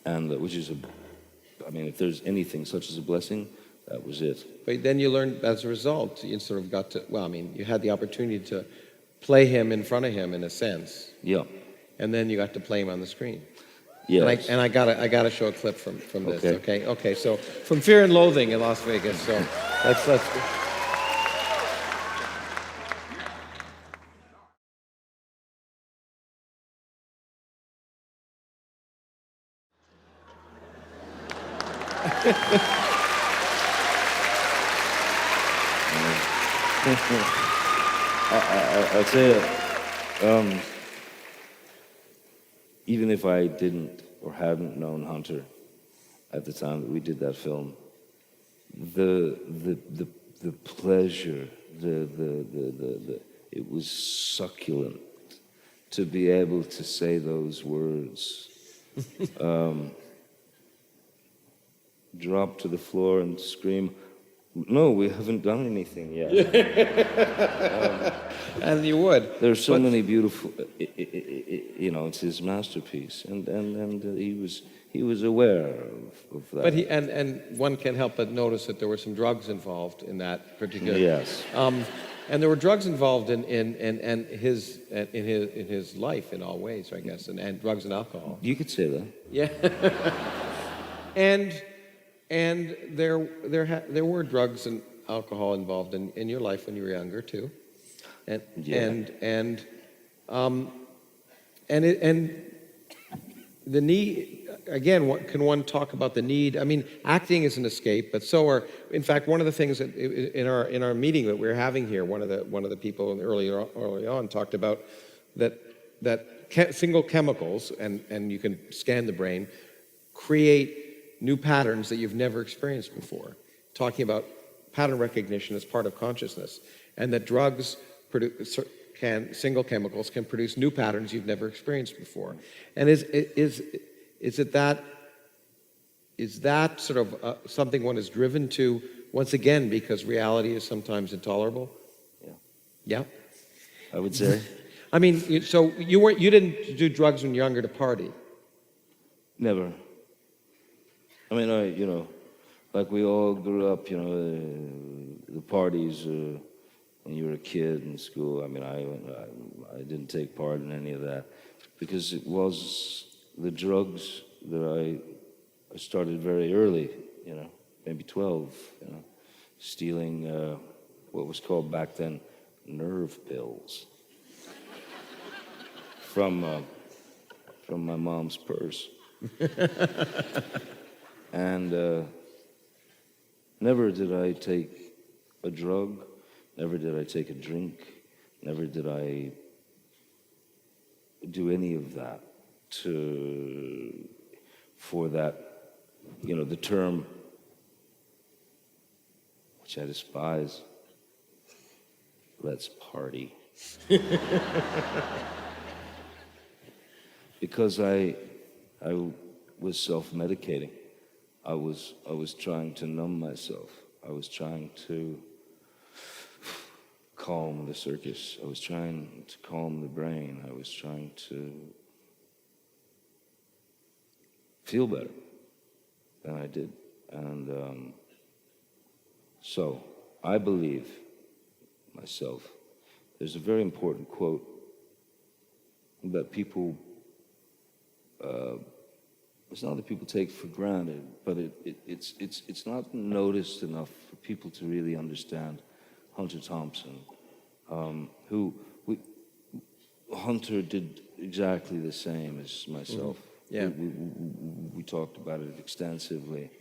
[SPEAKER 2] and which is if there's anything such as a blessing, That was it.
[SPEAKER 1] But then you learned, as a result, you sort of got to, well, I mean, you had the opportunity to play him in front of him in a sense,
[SPEAKER 2] Yeah.
[SPEAKER 1] and then you got to play him on the screen.
[SPEAKER 2] Yes.
[SPEAKER 1] And I gotta show a clip from this.
[SPEAKER 2] Okay.
[SPEAKER 1] Okay. Okay. So from Fear and Loathing in Las Vegas. So let's.
[SPEAKER 2] I'll tell you, even if I didn't or hadn't known Hunter at the time that we did that film, the pleasure, it was succulent to be able to say those words, drop to the floor and scream, "No, we haven't done anything yet."
[SPEAKER 1] And you would.
[SPEAKER 2] There's so many beautiful, it's his masterpiece, and he was aware of that.
[SPEAKER 1] But and one can't help but notice that there were some drugs involved in that particular.
[SPEAKER 2] Yes.
[SPEAKER 1] And there were drugs involved in his life in all ways, I guess, and drugs and alcohol.
[SPEAKER 2] You could say that.
[SPEAKER 1] Yeah. and there were drugs and alcohol involved in your life when you were younger too. And
[SPEAKER 2] Yeah.
[SPEAKER 1] and the need, again, can one talk about the need? I mean, acting is an escape, but so are, in fact, one of the things that in our meeting that we were having here, one of the people early on talked about that single chemicals, and you can scan the brain, create new patterns that you've never experienced before. Talking about pattern recognition as part of consciousness, and that drugs single chemicals can produce new patterns you've never experienced before. And is that sort of something one is driven to once again because reality is sometimes intolerable?
[SPEAKER 2] Yeah.
[SPEAKER 1] Yeah.
[SPEAKER 2] I would say.
[SPEAKER 1] I mean, so you didn't do drugs when you were younger to party.
[SPEAKER 2] Never. I mean, like we all grew up, the parties when you were a kid in school. I mean, I didn't take part in any of that because it was the drugs that I started very early, maybe 12, stealing what was called back then nerve pills from my mom's purse. And never did I take a drug, never did I take a drink, never did I do any of that for that, the term, which I despise, let's party. Because I was self-medicating. I was trying to numb myself. I was trying to calm the circus. I was trying to calm the brain. I was trying to feel better than I did. And so I believe myself. There's a very important quote that people it's not that people take for granted, but it's not noticed enough for people to really understand Hunter Thompson, Hunter did exactly the same as myself.
[SPEAKER 1] Mm-hmm. Yeah.
[SPEAKER 2] We talked about it extensively.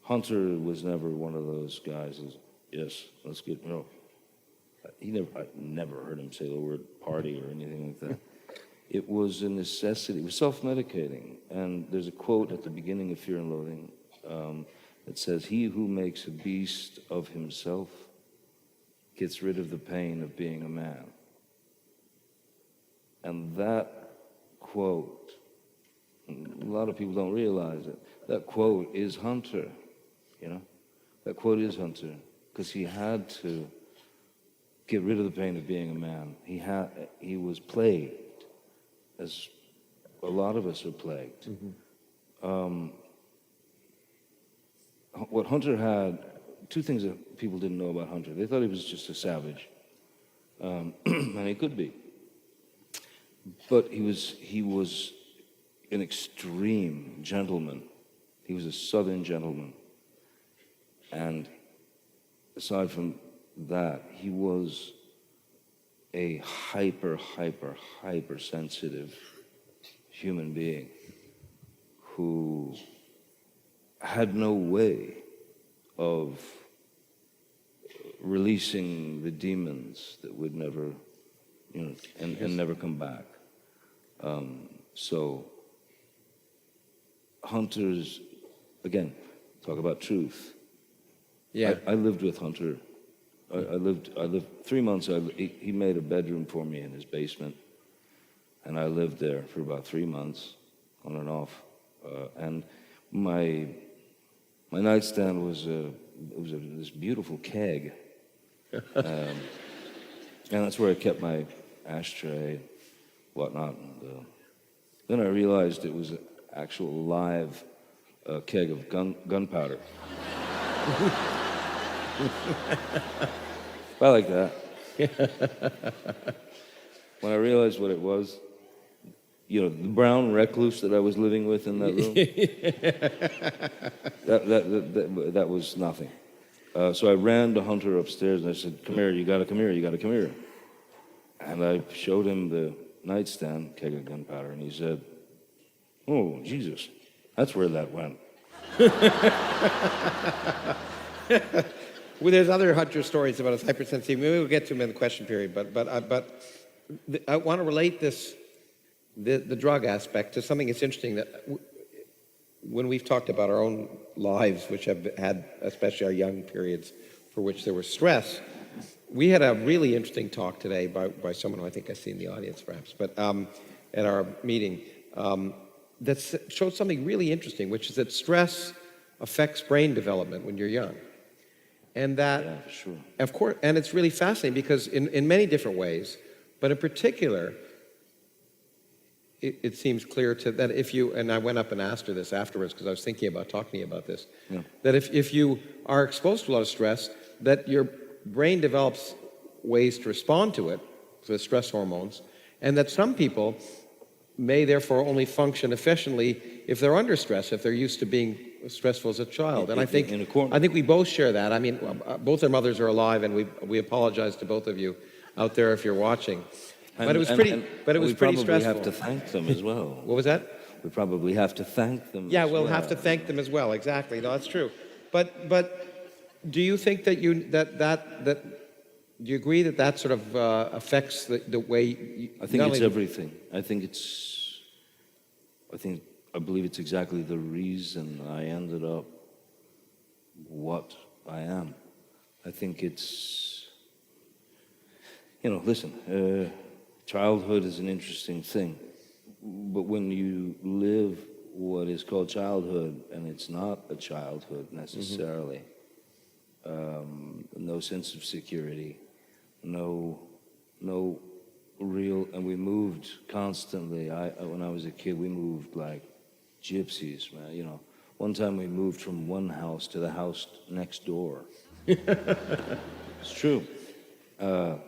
[SPEAKER 2] Hunter was never one of those guys who's, yes, let's get, I never heard him say the word party or anything like that. It was a necessity. It was self-medicating. And there's a quote at the beginning of Fear and Loathing that says, "He who makes a beast of himself gets rid of the pain of being a man." And that quote, a lot of people don't realize it, that quote is Hunter, That quote is Hunter, because he had to get rid of the pain of being a man. He was plagued, as a lot of us are plagued.
[SPEAKER 1] Mm-hmm.
[SPEAKER 2] what Hunter had, two things that people didn't know about Hunter. They thought he was just a savage, and he could be. But he was an extreme gentleman. He was a Southern gentleman. And aside from that, he was a hyper sensitive human being who had no way of releasing the demons that would never, and never come back. So Hunter's, again, talk about truth.
[SPEAKER 1] Yeah.
[SPEAKER 2] I lived with Hunter. I lived 3 months. He made a bedroom for me in his basement, and I lived there for about 3 months, on and off. And my nightstand was this beautiful keg, and that's where I kept my ashtray, whatnot. And then I realized it was an actual live keg of gunpowder. I like that. When I realized what it was, the brown recluse that I was living with in that room, that was nothing. So I ran to Hunter upstairs and I said, "Come here, you gotta come here, you gotta come here." And I showed him the nightstand, keg of gunpowder, and he said, "Oh, Jesus, that's where that went."
[SPEAKER 1] Well, there's other Hunter stories about his hypersensitivity. Maybe we'll get to them in the question period. But I want to relate the drug aspect to something that's interesting. That when we've talked about our own lives, which have had, especially our young periods, for which there was stress, we had a really interesting talk today by someone who I think I see in the audience, perhaps, but at our meeting, that showed something really interesting, which is that stress affects brain development when you're young. And that,
[SPEAKER 2] Yeah, for sure.
[SPEAKER 1] of course, and it's really fascinating because in many different ways, but in particular, it seems clear that if you, and I went up and asked her this afterwards because I was thinking about talking to you about this, that if you are exposed to a lot of stress, that your brain develops ways to respond to it, to the stress hormones, and that some people may therefore only function efficiently if they're under stress, if they're used to being stressful as a child. And I think we both share that. I mean, both our mothers are alive, and we apologize to both of you out there if you're watching. But it was pretty stressful.
[SPEAKER 2] We probably have to thank them as well.
[SPEAKER 1] What was that?
[SPEAKER 2] We probably have to thank them.
[SPEAKER 1] Yeah,
[SPEAKER 2] as
[SPEAKER 1] we'll
[SPEAKER 2] well.
[SPEAKER 1] have to thank them as well. Exactly. No, that's true. But do you think that do you agree that sort of affects the way?
[SPEAKER 2] I think it's everything. I believe it's exactly the reason I ended up what I am. I think it's, listen, childhood is an interesting thing, but when you live what is called childhood, and it's not a childhood necessarily, no sense of security, no real, and we moved constantly. When I was a kid, we moved like gypsies, man. One time we moved from one house to the house next door. It's true. So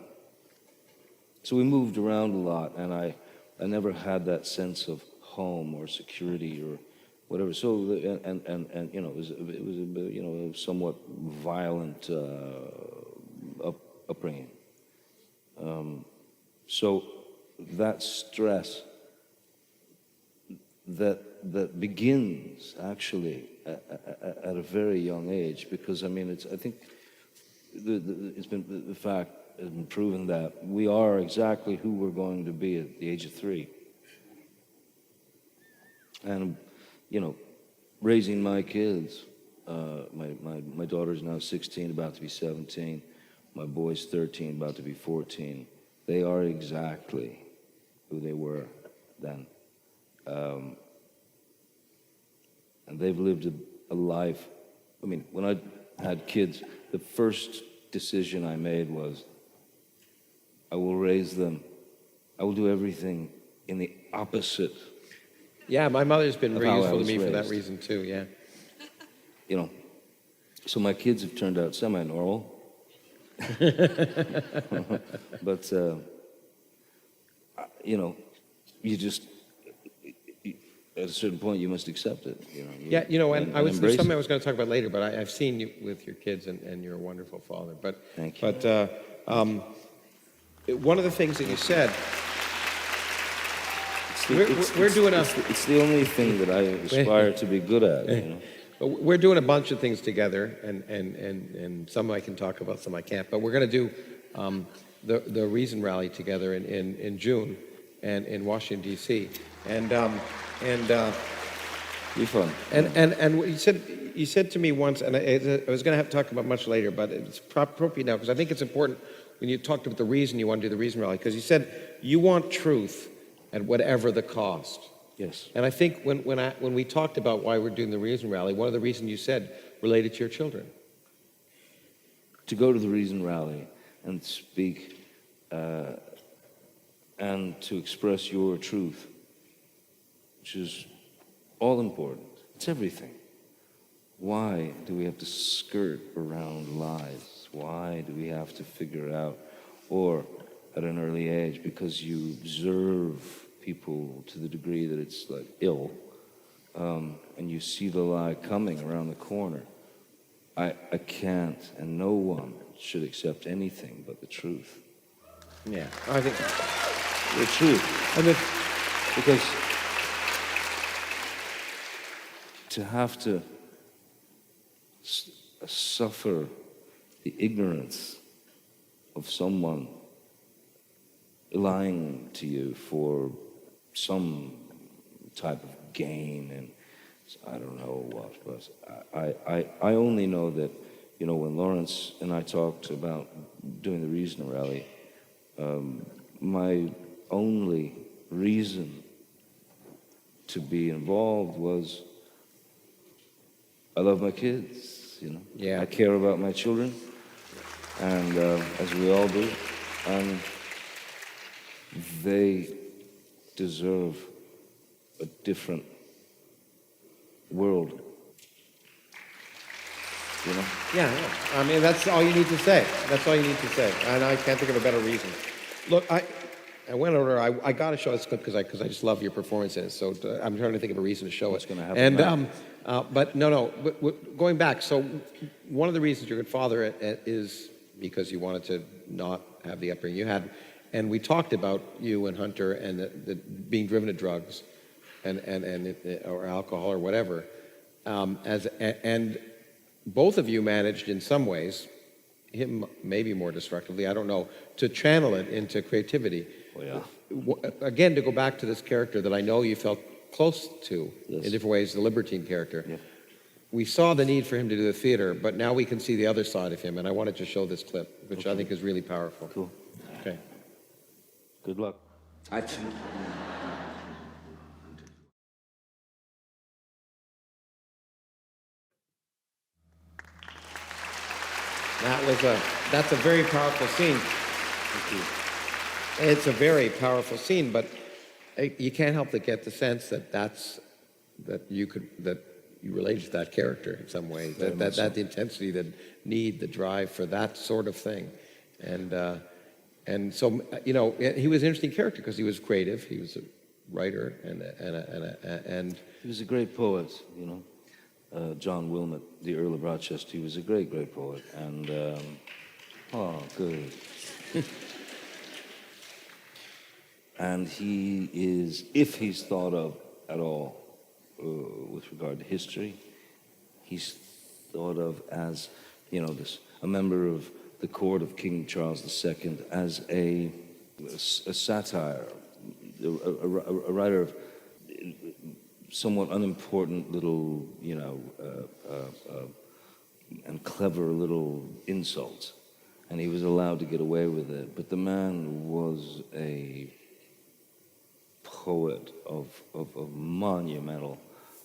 [SPEAKER 2] we moved around a lot, and I never had that sense of home or security or whatever. So it was a somewhat violent upbringing. So that stress that begins actually at a very young age, because I think it's been the fact has been proven that we are exactly who we're going to be at the age of 3. And raising my kids, my daughter's now 16, about to be 17. My boy's 13, about to be 14. They are exactly who they were then. And they've lived a life. I mean, when I had kids, the first decision I made was, I will raise them. I will do everything in the opposite.
[SPEAKER 1] Yeah, my mother's been very
[SPEAKER 2] how I
[SPEAKER 1] useful to
[SPEAKER 2] was
[SPEAKER 1] me for that
[SPEAKER 2] raised.
[SPEAKER 1] reason too, yeah.
[SPEAKER 2] So my kids have turned out semi-normal. But, you know, you just, at a certain point, you must accept it. You know,
[SPEAKER 1] Yeah, and there's
[SPEAKER 2] embrace
[SPEAKER 1] something I
[SPEAKER 2] it.
[SPEAKER 1] was going to talk about later, but I've seen you with your kids, and you're a wonderful father. But
[SPEAKER 2] Thank you.
[SPEAKER 1] one of the things that you said,
[SPEAKER 2] It's the only thing that I aspire to be good at. You know?
[SPEAKER 1] we're doing a bunch of things together, and some I can talk about, some I can't. But we're going to do the Reason Rally together in June, and in Washington D.C. And
[SPEAKER 2] Be fun.
[SPEAKER 1] And what you said to me once, and I was going to have to talk about much later, but it's appropriate now because I think it's important when you talked about the reason you want to do the Reason Rally, because you said you want truth at whatever the cost.
[SPEAKER 2] Yes.
[SPEAKER 1] And I think when we talked about why we're doing the Reason Rally, one of the reasons you said related to your children.
[SPEAKER 2] To go to the Reason Rally and speak and to express your truth, which is all important. It's everything. Why do we have to skirt around lies? Why do we have to figure out, or at an early age, because you observe people to the degree that it's like ill, and you see the lie coming around the corner, I can't, and no one should accept anything but the truth.
[SPEAKER 1] Yeah, I think
[SPEAKER 2] The truth. Because to have to suffer the ignorance of someone lying to you for some type of gain, and I don't know what, but I only know that, when Lawrence and I talked about doing the Reason Rally, my only reason to be involved was I love my kids,
[SPEAKER 1] Yeah.
[SPEAKER 2] I care about my children, and as we all do, and they deserve a different world.
[SPEAKER 1] Yeah. I mean, that's all you need to say. That's all you need to say. And I can't think of a better reason. Look, I went over. I got to show this clip because I just love your performance in it. So I'm trying to think of a reason to show
[SPEAKER 2] What's
[SPEAKER 1] it.
[SPEAKER 2] gonna happen
[SPEAKER 1] And but no. Going back. So one of the reasons you're a good father is because you wanted to not have the upbringing you had, and we talked about you and Hunter and the being driven to drugs, and or alcohol or whatever, and both of you managed in some ways, him maybe more destructively, I don't know, to channel it into creativity.
[SPEAKER 2] Oh, yeah.
[SPEAKER 1] Again, to go back to this character that I know you felt close to
[SPEAKER 2] Yes.
[SPEAKER 1] in different ways, the libertine character.
[SPEAKER 2] Yeah.
[SPEAKER 1] We saw the need for him to do the theater, but now we can see the other side of him, and I wanted to show this clip, which I think is really powerful.
[SPEAKER 2] Cool.
[SPEAKER 1] Okay.
[SPEAKER 2] Good luck.
[SPEAKER 1] That's a very powerful scene.
[SPEAKER 2] Thank you.
[SPEAKER 1] It's a very powerful scene, but you can't help but get the sense that you related to that character in some way. That the intensity, the need, the drive for that sort of thing, and so he was an interesting character because he was creative. He was a writer and
[SPEAKER 2] He was a great poet, John Wilmot, the Earl of Rochester. He was a great, great poet. And, good. And he is, if he's thought of at all with regard to history, he's thought of as, a member of the court of King Charles II, as a satire, a writer of somewhat unimportant little, and clever little insults. And he was allowed to get away with it. But the man was a poet of monumental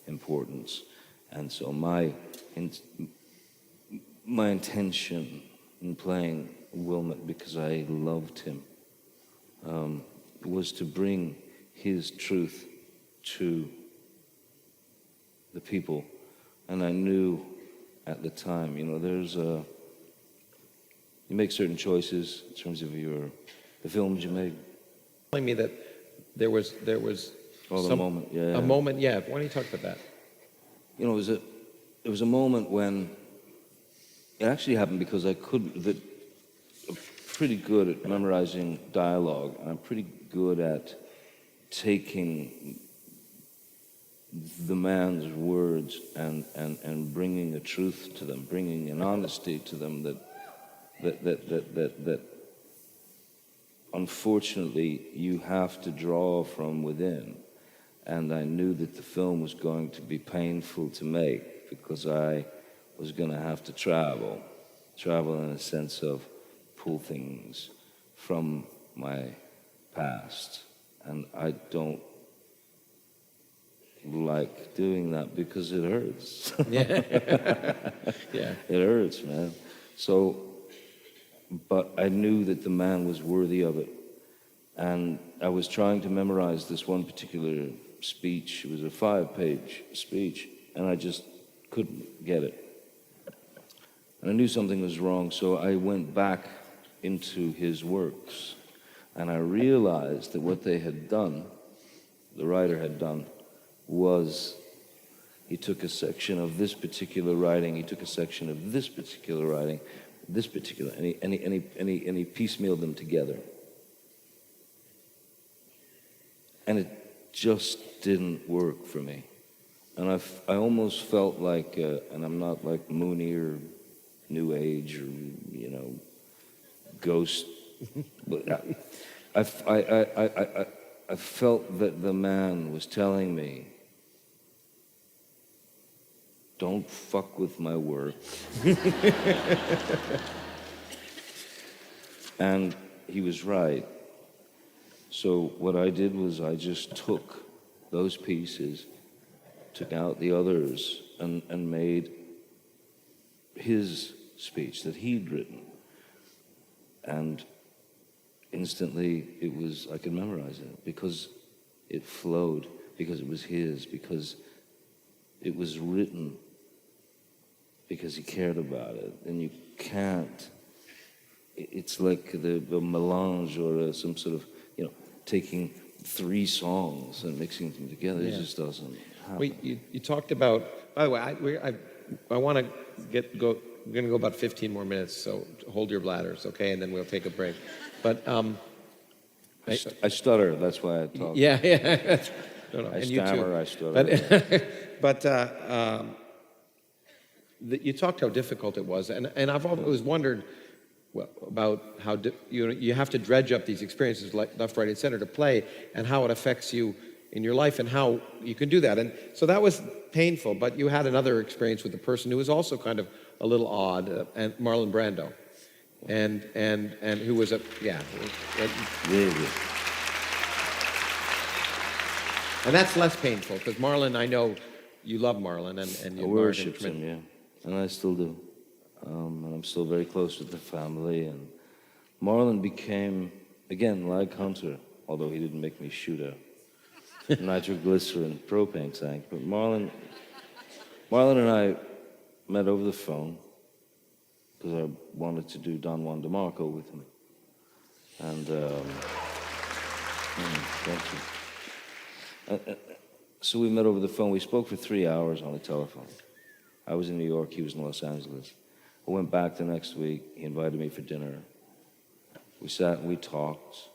[SPEAKER 2] importance. And so my intention in playing Wilmot, because I loved him, was to bring his truth to the people. And I knew at the time. You know, you make certain choices in terms of the films you make.
[SPEAKER 1] Telling me that there was
[SPEAKER 2] The moment, yeah.
[SPEAKER 1] a moment. Yeah, why don't you talk about that?
[SPEAKER 2] You know, there was a moment when it actually happened because I'm pretty good at memorizing dialogue, and I'm pretty good at taking the man's words and bringing a truth to them, bringing an honesty to them that unfortunately you have to draw from within. And I knew that the film was going to be painful to make because I was going to have to travel in a sense of pull things from my past. And I don't like doing that because it hurts.
[SPEAKER 1] Yeah. Yeah.
[SPEAKER 2] It hurts, man. So, but I knew that the man was worthy of it. And I was trying to memorize this one particular speech. It was a 5-page speech, and I just couldn't get it. And I knew something was wrong, so I went back into his works, and I realized that what they had done, the writer had done, was he took a section of this particular writing, he took a section of this particular writing, and he piecemealed them together. And it just didn't work for me. And I almost felt like, and I'm not like Mooney or New Age or, you know, Ghost, but I felt that the man was telling me, don't fuck with my work. And he was right. So what I did was I just took those pieces, took out the others, and made his speech that he'd written. And instantly I could memorize it because it flowed, because it was his, because it was written, because he cared about it. And you can't, it's like the melange or some sort of, you know, taking 3 songs and mixing them together.
[SPEAKER 1] Yeah.
[SPEAKER 2] It just doesn't happen.
[SPEAKER 1] Well, you talked about, by the way, I want to we're going to go about 15 more minutes, so hold your bladders, okay, and then we'll take a break. But
[SPEAKER 2] I stutter, that's why I talk.
[SPEAKER 1] yeah. No,
[SPEAKER 2] I
[SPEAKER 1] and
[SPEAKER 2] stammer,
[SPEAKER 1] you too.
[SPEAKER 2] I stutter.
[SPEAKER 1] But you talked how difficult it was, and I've always wondered about how you have to dredge up these experiences like left, right, and center to play, and how it affects you in your life, and how you can do that. And so that was painful. But you had another experience with a person who was also kind of a little odd, and Marlon Brando, and who was
[SPEAKER 2] Really?
[SPEAKER 1] and that's less painful because Marlon, I know you love Marlon, and you
[SPEAKER 2] I worship him, yeah. And I still do. And I'm still very close with the family. And Marlon became, again, like Hunter, although he didn't make me shoot a nitroglycerin propane tank. But Marlon and I met over the phone because I wanted to do Don Juan DeMarco with him. And, thank you. So we met over the phone. We spoke for 3 hours on the telephone. I was in New York, he was in Los Angeles. I went back the next week. He invited me for dinner. We sat and we talked,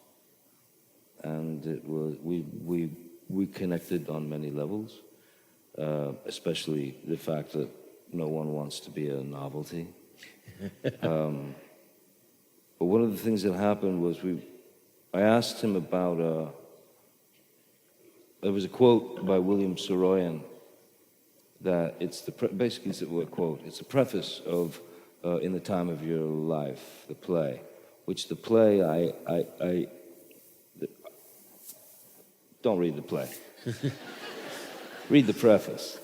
[SPEAKER 2] and it was we connected on many levels, especially the fact that no one wants to be a novelty. But one of the things that happened was I asked him about. There was a quote by William Saroyan that basically it's a quote. It's a preface of In the Time of Your Life, the play, which the play I don't read the play. Read the preface.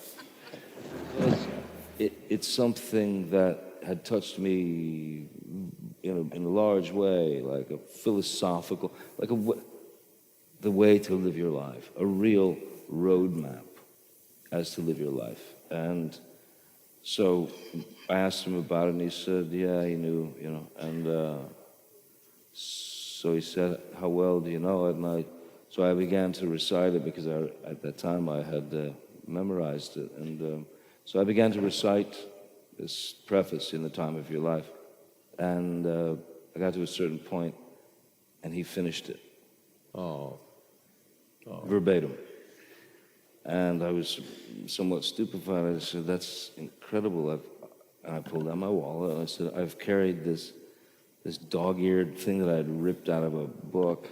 [SPEAKER 2] It's something that had touched me in a large way, like a philosophical, like the way to live your life, a real roadmap as to live your life. And So I asked him about it, and he said, yeah, he knew, you know. And so he said, how well do you know it? So I began to recite it because at that time I had memorized it. And so I began to recite this preface, in the time of your life. And I got to a certain point, and he finished it.
[SPEAKER 1] Oh.
[SPEAKER 2] Verbatim. And I was somewhat stupefied. I said, that's incredible. And I pulled out my wallet, and I said, I've carried this dog-eared thing that I'd ripped out of a book.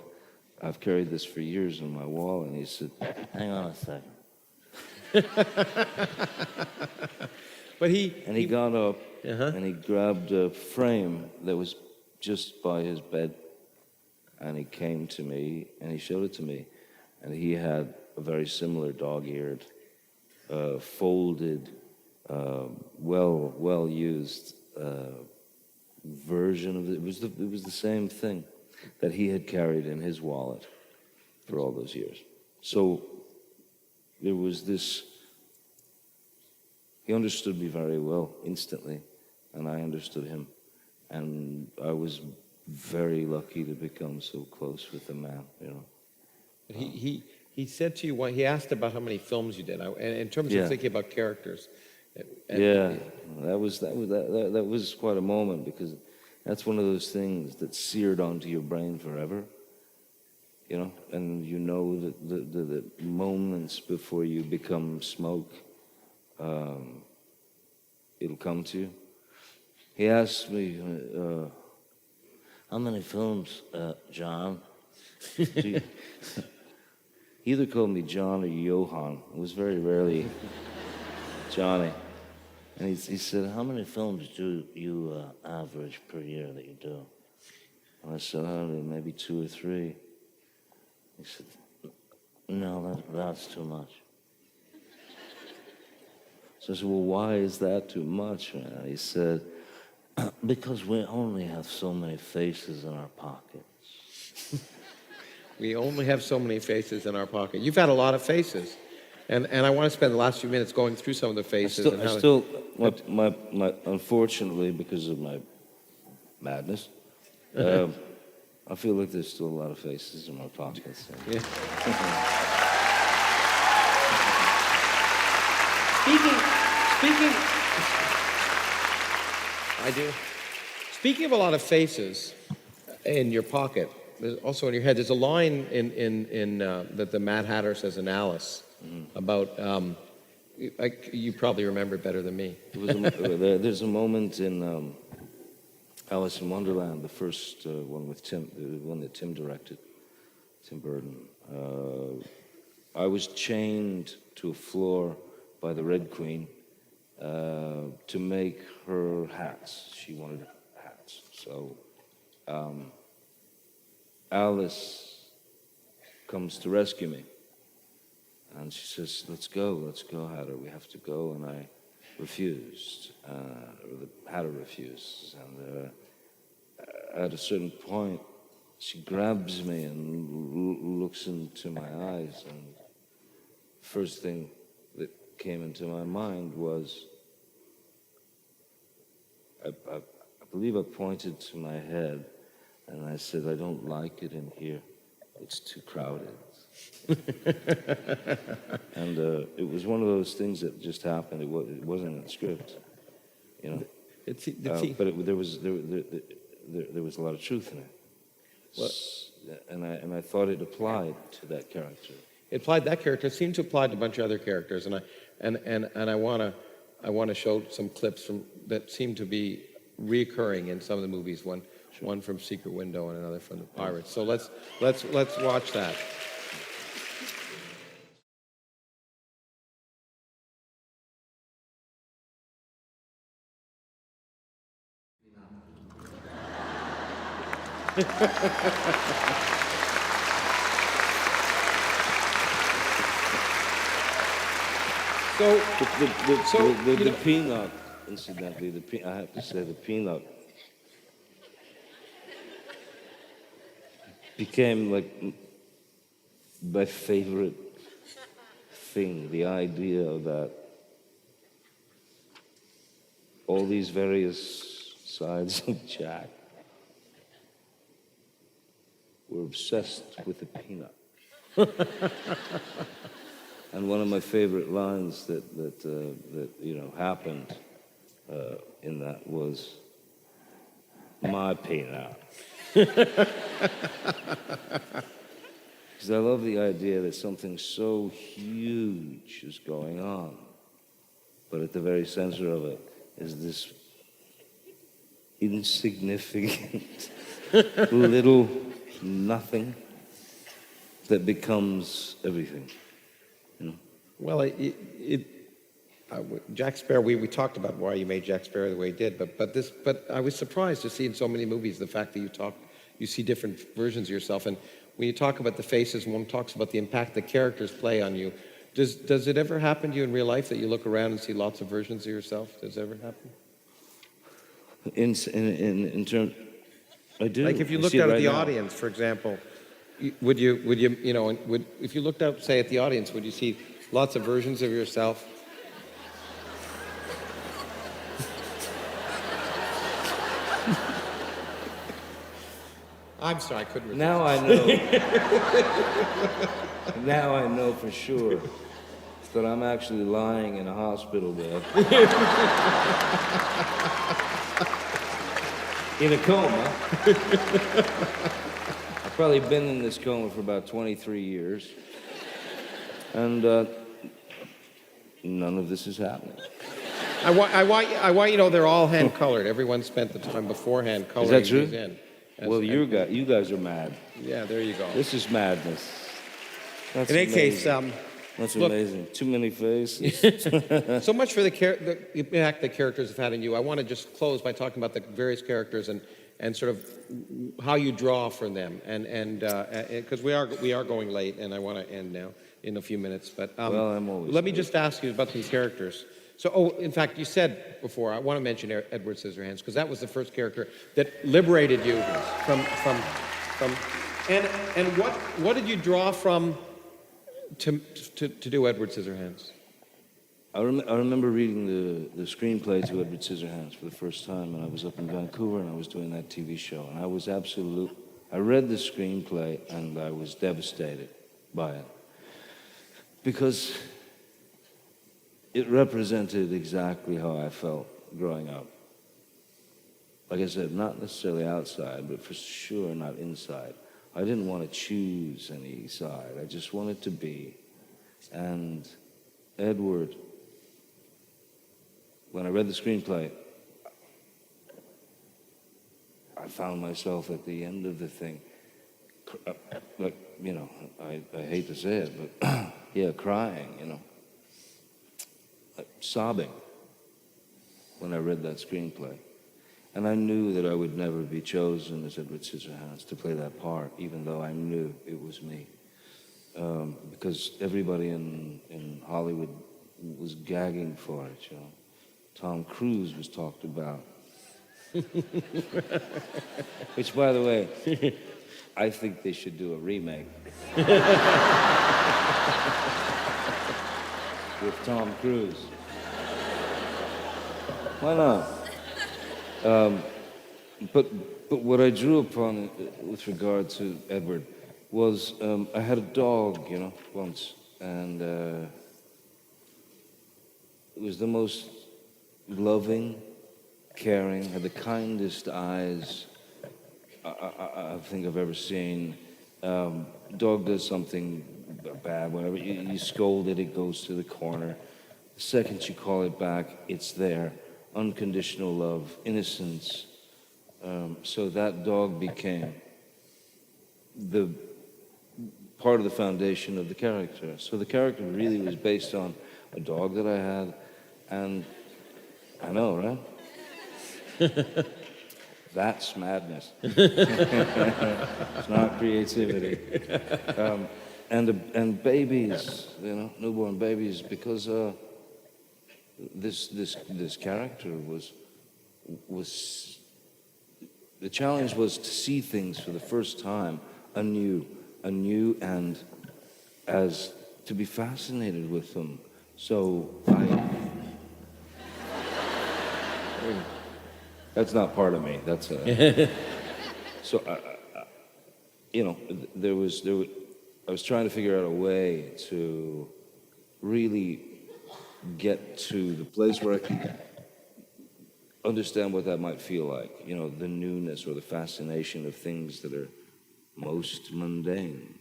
[SPEAKER 2] I've carried this for years in my wallet. And he said, hang on a second.
[SPEAKER 1] But
[SPEAKER 2] he got up,
[SPEAKER 1] Uh-huh.
[SPEAKER 2] and he grabbed a frame that was just by his bed, and he came to me, and he showed it to me. And he had a very similar dog-eared, folded, well-used version of it. It was the same thing that he had carried in his wallet for all those years. So there was this. He understood me very well instantly, and I understood him, and I was very lucky to become so close with the man. You know.
[SPEAKER 1] But he said to you, he asked about how many films you did, and in terms of thinking about characters.
[SPEAKER 2] Yeah, that was quite a moment, because that's one of those things that's seared onto your brain forever. You know, and you know that the moments before you become smoke, it'll come to you. He asked me, how many films, John? He either called me John or Johan. It was very rarely Johnny. And he said, how many films do you average per year that you do? And I said, I don't know, maybe 2 or 3. He said, no, that's too much. So I said, well, why is that too much, man? He said, because we only have so many faces in our pockets.
[SPEAKER 1] We only have so many faces in our pocket. You've had a lot of faces. And I want to spend the last few minutes going through some of the faces.
[SPEAKER 2] Unfortunately, because of my madness, I feel like there's still a lot of faces in my pockets.
[SPEAKER 1] Yeah. I do. Speaking of a lot of faces in your pocket, also in your head, there's a line in that the Mad Hatter says in Alice about. You probably remember it better than me.
[SPEAKER 2] There's a moment in Alice in Wonderland, the first one with Tim, the one that Tim directed, Tim Burton. I was chained to a floor by the Red Queen to make her hats. She wanted hats. So Alice comes to rescue me. And she says, let's go, Hatter, we have to go. And I refused, or the Hatter refused. And at a certain point, she grabs me and looks into my eyes. And the first thing that came into my mind was, I believe I pointed to my head, and I said, I don't like it in here. It's too crowded. And it was one of those things that just happened. It wasn't in the script, you know. But there was a lot of truth in it. And I thought it applied to that character.
[SPEAKER 1] It applied that character. It seemed to apply to a bunch of other characters, and I want to show some clips that seem to be reoccurring in some of the movies. One from Secret Window and another from the Pirates. So let's watch that.
[SPEAKER 2] The peanut, incidentally, I have to say, the peanut became like my favorite thing. The idea of that all these various sides of Jack were obsessed with the peanut. And one of my favorite lines that happened in that was, "My peanut." Because I love the idea that something so huge is going on, but at the very center of it is this insignificant little nothing that becomes everything. You know?
[SPEAKER 1] Well, Jack Sparrow. We talked about why you made Jack Sparrow the way you did, but I was surprised to see in so many movies the fact that you see different versions of yourself, and when you talk about the faces, one talks about the impact the characters play on you. Does it ever happen to you in real life that you look around and see lots of versions of yourself? Does it ever happen?
[SPEAKER 2] In terms, I do.
[SPEAKER 1] Like if you
[SPEAKER 2] I
[SPEAKER 1] looked
[SPEAKER 2] see it
[SPEAKER 1] out at
[SPEAKER 2] right
[SPEAKER 1] the
[SPEAKER 2] now.
[SPEAKER 1] audience, for example, would you if you looked out, say, at the audience, would you see lots of versions of yourself? I'm sorry, I couldn't resist.
[SPEAKER 2] Now I know. Now I know for sure that I'm actually lying in a hospital bed in a coma. I've probably been in this coma for about 23 years, and none of this is happening.
[SPEAKER 1] I want you to know they're all hand colored. Everyone spent the time beforehand coloring
[SPEAKER 2] Is that true?
[SPEAKER 1] these in.
[SPEAKER 2] Well, you guys are mad.
[SPEAKER 1] Yeah, there you go.
[SPEAKER 2] This is madness. That's
[SPEAKER 1] In any case,
[SPEAKER 2] that's
[SPEAKER 1] look,
[SPEAKER 2] amazing. Too many faces.
[SPEAKER 1] so much for the impact the characters have had on you. I want to just close by talking about the various characters and sort of how you draw from them, and because we are going late, and I want to end now in a few minutes. But
[SPEAKER 2] well, I'm always
[SPEAKER 1] let me
[SPEAKER 2] late.
[SPEAKER 1] just ask you about these characters. So, in fact, you said before, I want to mention Edward Scissorhands, because that was the first character that liberated you from and what did you draw from to do Edward Scissorhands?
[SPEAKER 2] I remember reading the screenplay to Edward Scissorhands for the first time, and I was up in Vancouver, and I was doing that TV show, and I read the screenplay, and I was devastated by it, because it represented exactly how I felt growing up. Like I said, not necessarily outside, but for sure not inside. I didn't want to choose any side. I just wanted to be. And Edward, when I read the screenplay, I found myself at the end of the thing, like, I hate to say it, but yeah, crying, sobbing when I read that screenplay. And I knew that I would never be chosen as Edward Scissorhands to play that part, even though I knew it was me. Because everybody in Hollywood was gagging for it, Tom Cruise was talked about. Which, by the way, I think they should do a remake. With Tom Cruise. Why not? But what I drew upon with regard to Edward was I had a dog, once, and it was the most loving, caring, had the kindest eyes I think I've ever seen. Dog does something bad, whatever, you scold it, it goes to the corner. The second you call it back, it's there. Unconditional love, innocence. So that dog became the part of the foundation of the character. So the character really was based on a dog that I had, and I know, right? That's madness. It's not creativity. And babies, newborn babies, because this character was the challenge was to see things for the first time anew, and as to be fascinated with them. So That's not part of me. That's so. You know, I was trying to figure out a way to really get to the place where I can understand what that might feel like. You know, the newness or the fascination of things that are most mundane.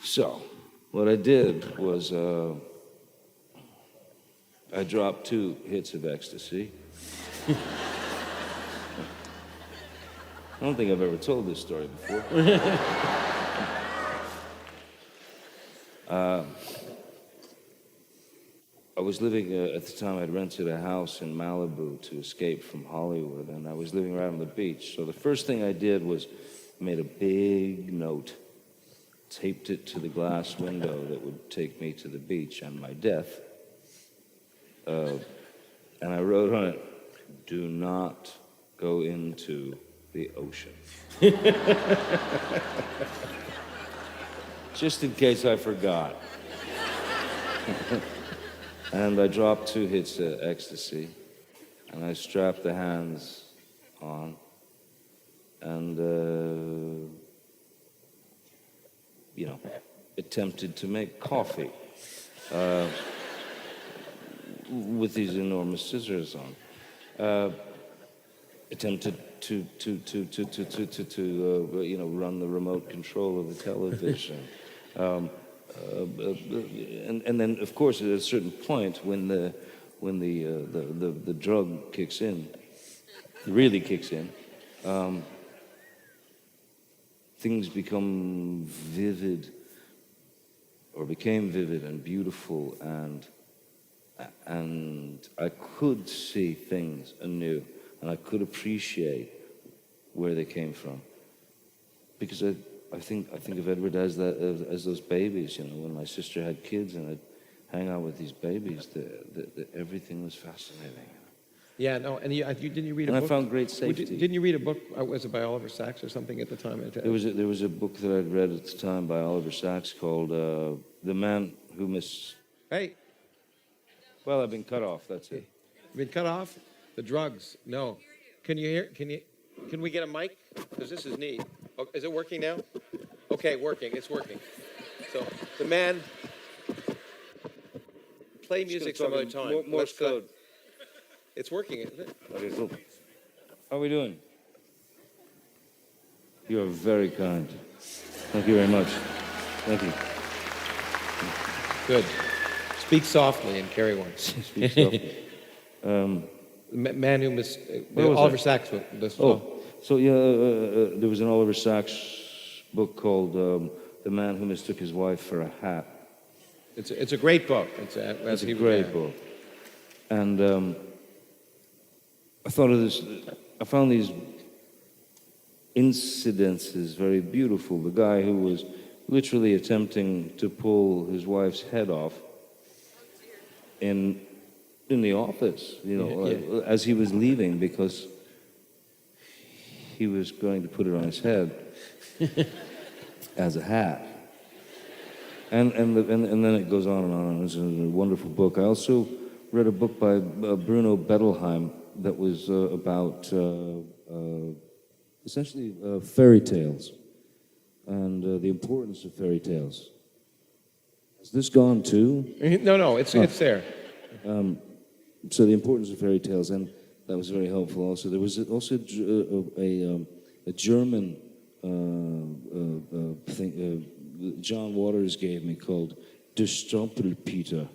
[SPEAKER 2] So, what I did was I dropped 2 hits of ecstasy. I don't think I've ever told this story before. I was living, at the time I'd rented a house in Malibu to escape from Hollywood, and I was living right on the beach. So the first thing I did was made a big note, taped it to the glass window that would take me to the beach on my death. And I wrote on it, "Do not go into the ocean." Just in case I forgot. And I dropped 2 hits of ecstasy, and I strapped the hands on, and, you know, attempted to make coffee with these enormous scissors on. Attempted to you know, run the remote control of the television. And then, of course, at a certain point, when the drug kicks in, really kicks in, things become vivid, or became vivid and beautiful, and I could see things anew, and I could appreciate where they came from, because I think of Edward as as those babies. You know, when my sister had kids and I'd hang out with these babies, everything was fascinating.
[SPEAKER 1] Yeah, no, and you didn't you read a
[SPEAKER 2] And
[SPEAKER 1] book?
[SPEAKER 2] I found great safety.
[SPEAKER 1] Didn't you read a book? Was it by Oliver Sacks or something at the time?
[SPEAKER 2] There was a book that I'd read at the time by Oliver Sacks called "The Man Who Mis."
[SPEAKER 1] Hey,
[SPEAKER 2] Well, I've been cut off. That's it.
[SPEAKER 1] you've been cut off? The drugs. No. Can you hear? Can we get a mic? Because this is neat. Oh, is it working now? Okay, working. It's working. So the man. Play music some other time.
[SPEAKER 2] Morse code.
[SPEAKER 1] It's working, isn't it?
[SPEAKER 2] Okay, cool. How are we doing? You are very kind. Thank you very much. Thank you.
[SPEAKER 1] Good. Speak softly and carry on.
[SPEAKER 2] Speak softly.
[SPEAKER 1] Man who mis...
[SPEAKER 2] Where was
[SPEAKER 1] Oliver
[SPEAKER 2] I?
[SPEAKER 1] Sacks.
[SPEAKER 2] So yeah, there was an Oliver Sacks book called "The Man Who Mistook His Wife for a Hat."
[SPEAKER 1] It's a great book. It's
[SPEAKER 2] a great book. And I thought of this. I found these incidences very beautiful. The guy who was literally attempting to pull his wife's head off in the office, you know, as he was leaving, because he was going to put it on his head as a hat. And then it goes on and on. It's a wonderful book. I also read a book by Bruno Bettelheim that was about essentially fairy tales and the importance of fairy tales. Has this gone too?
[SPEAKER 1] No, it's there.
[SPEAKER 2] So the importance of fairy tales, and that was very helpful. Also, there was also a German thing John Waters gave me called Der Strumpelpeter.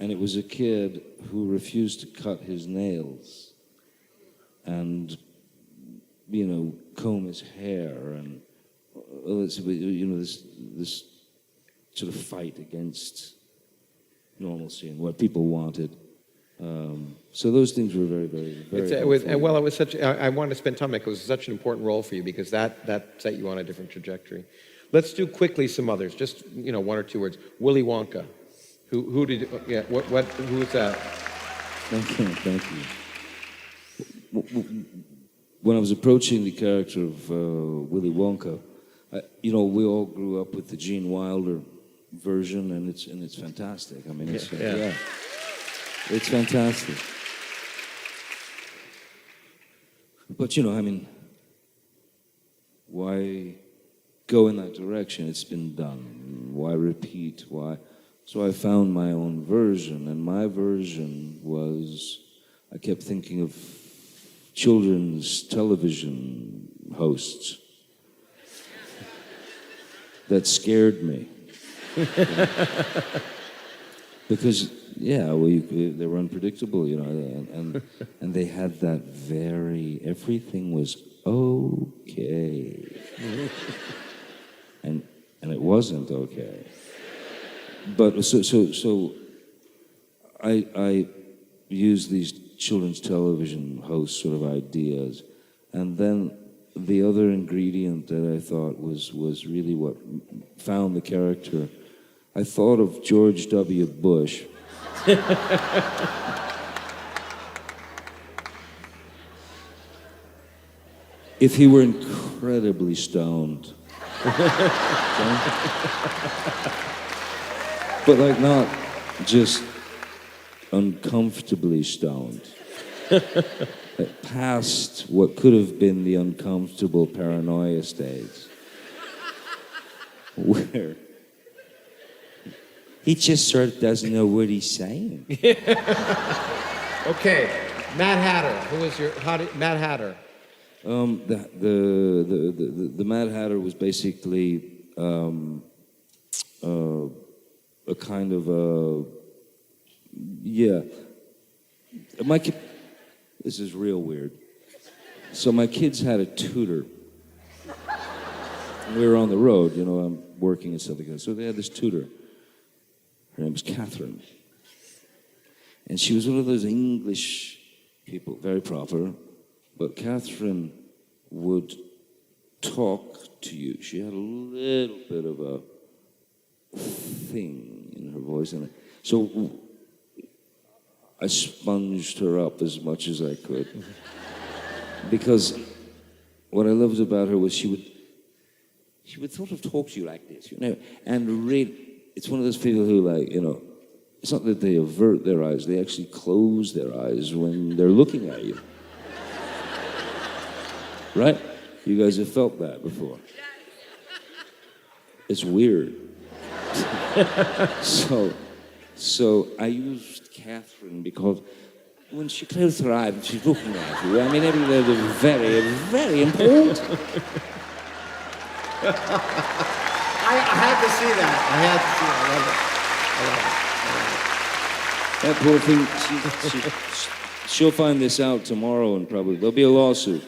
[SPEAKER 2] And it was a kid who refused to cut his nails and, you know, comb his hair, and you know, this sort of fight against normalcy and what people wanted. So those things were very, very, very.
[SPEAKER 1] It was such. I wanted to spend time on it because it was such an important role for you, because that set you on a different trajectory. Let's do quickly some others. Just, you know, 1 or 2 words. Willy Wonka. Who did? Yeah. Who was that?
[SPEAKER 2] Thank you. When I was approaching the character of Willy Wonka, you know, we all grew up with the Gene Wilder version, and it's fantastic. I mean, it's
[SPEAKER 1] yeah.
[SPEAKER 2] It's fantastic. But, you know, I mean, why go in that direction? It's been done. Why repeat? Why? So I found my own version, and my version was, I kept thinking of children's television hosts that scared me. Because, yeah, well, they were unpredictable, you know, and they had that everything was okay. and it wasn't okay. But so I used these children's television host sort of ideas, and then the other ingredient that I thought was really what found the character, I thought of George W. Bush. If he were incredibly stoned. But like not just uncomfortably stoned. Past what could have been the uncomfortable paranoia stage. Where he just sort of doesn't know what he's saying.
[SPEAKER 1] Okay, Mad Hatter. Who was Mad Hatter?
[SPEAKER 2] The Mad Hatter was basically a kind of a, yeah. This is real weird. So my kids had a tutor. We were on the road, you know, I'm working and stuff like that. So they had this tutor. Her name was Catherine. And she was one of those English people, very proper. But Catherine would talk to you. She had a little bit of a thing in her voice. And so I sponged her up as much as I could. Because what I loved about her was she would sort of talk to you like this, you know, and it's one of those people who, like, you know, it's not that they avert their eyes, they actually close their eyes when they're looking at you. Right? You guys have felt that before. It's weird. So I used Catherine because when she closed her eyes and she's looking at you, I mean, everything was very, very important.
[SPEAKER 1] I had to see that. I had to see that. I love it.
[SPEAKER 2] That poor thing, she'll find this out tomorrow and probably there'll be a lawsuit.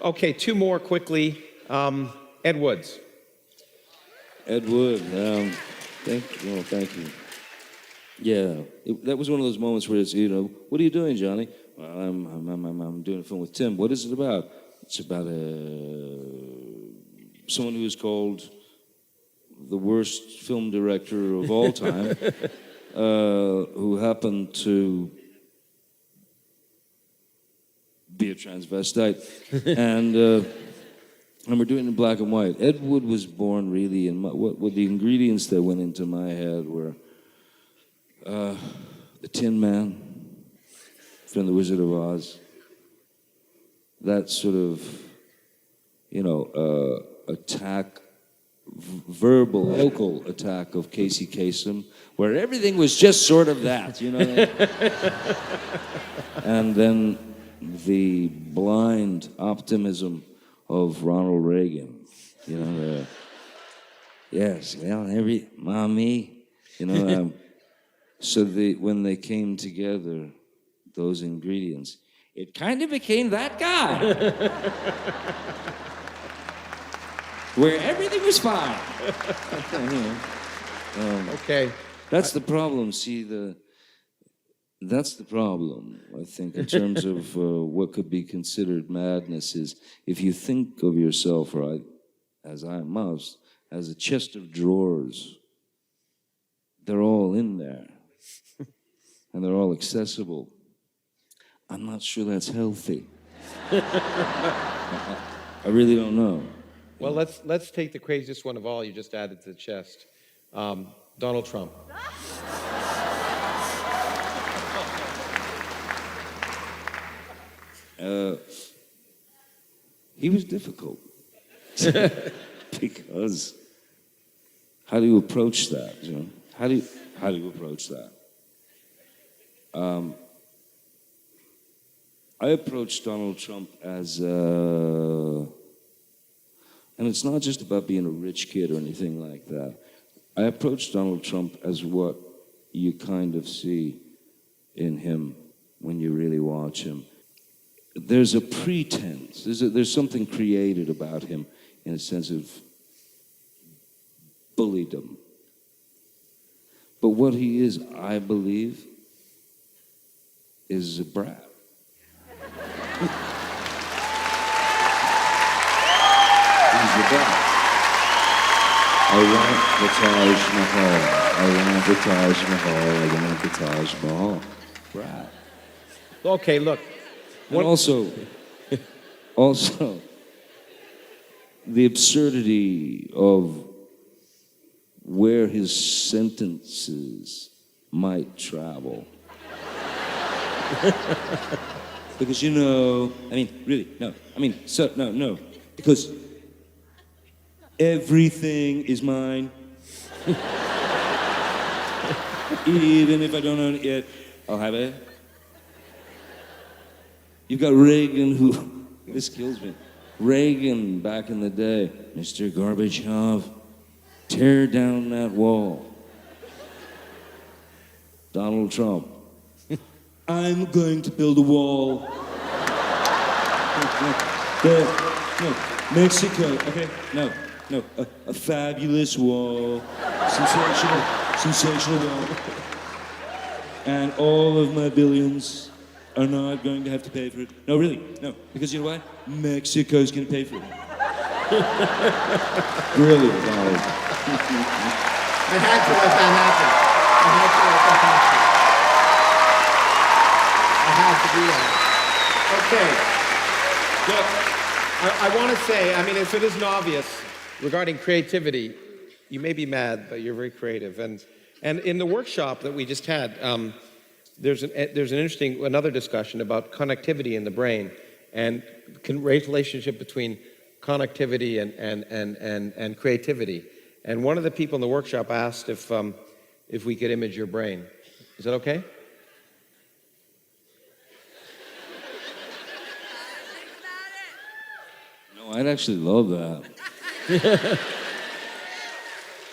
[SPEAKER 1] Okay, two more quickly. Ed Woods.
[SPEAKER 2] Ed Wood, thank you. Yeah, that was one of those moments where it's, you know, what are you doing, Johnny? Well, I'm doing a film with Tim. What is it about? It's about someone who is called the worst film director of all time, who happened to be a transvestite, and we're doing it in black and white. Ed Wood was born really in what the ingredients that went into my head were the Tin Man from The Wizard of Oz. That sort of, you know, vocal attack of Casey Kasem, where everything was just sort of that, you know. And then the blind optimism of Ronald Reagan, you know. Yes, well, mommy, you know. So when they came together, those ingredients, it kind of became that guy. Where everything was fine.
[SPEAKER 1] Okay.
[SPEAKER 2] That's the problem. See, that's the problem, I think, in terms of what could be considered madness is if you think of yourself, right, as I must, as a chest of drawers, they're all in there. And they're all accessible. I'm not sure that's healthy. I really don't know.
[SPEAKER 1] Well, let's take the craziest one of all you just added to the chest. Donald Trump.
[SPEAKER 2] He was difficult. Because how do you approach that? You know, how do you approach that? I approached Donald Trump as, and it's not just about being a rich kid or anything like that. I approached Donald Trump as what you kind of see in him when you really watch him. There's a pretense. There's something created about him in a sense of bulliedom. But what he is, I believe, is a brat. He's a brat. I want the Taj Mahal. I want the Taj Mahal. I want the Taj Mahal. Brat.
[SPEAKER 1] Okay, look.
[SPEAKER 2] And also, the absurdity of where his sentences might travel. Because, you know, I mean, really, no. I mean, so, no. Because everything is mine. Even if I don't own it yet, I'll have it. You've got Reagan, who, this kills me. Reagan, back in the day, Mr. Gorbachev, tear down that wall. Donald Trump, I'm going to build a wall. No, Mexico, okay? No, a fabulous wall, sensational wall. And all of my billions are not going to have to pay for it. No, really, no. Because you know why? Mexico's going to pay for it. Really, Donald.
[SPEAKER 1] I had to let that happen. I had to do that. Okay. Look, I want to say, I mean, if it isn't obvious, regarding creativity, you may be mad, but you're very creative. And in the workshop that we just had, there's an interesting, another discussion about connectivity in the brain and relationship between connectivity and creativity. And one of the people in the workshop asked if we could image your brain. Is that okay?
[SPEAKER 2] No, I'd actually love that.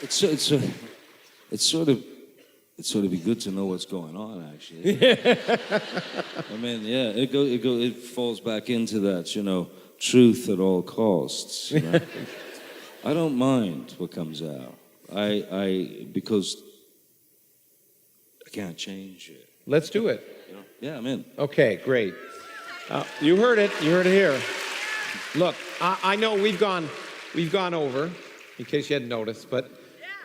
[SPEAKER 2] It's sort of be good to know what's going on, actually. I mean, yeah, it falls back into that, you know, truth at all costs. You know? I don't mind what comes out. Because I can't change it.
[SPEAKER 1] Let's do it.
[SPEAKER 2] You know? Yeah, I'm in.
[SPEAKER 1] Okay, great. You heard it. You heard it here. Look, I know we've gone over, in case you hadn't noticed, but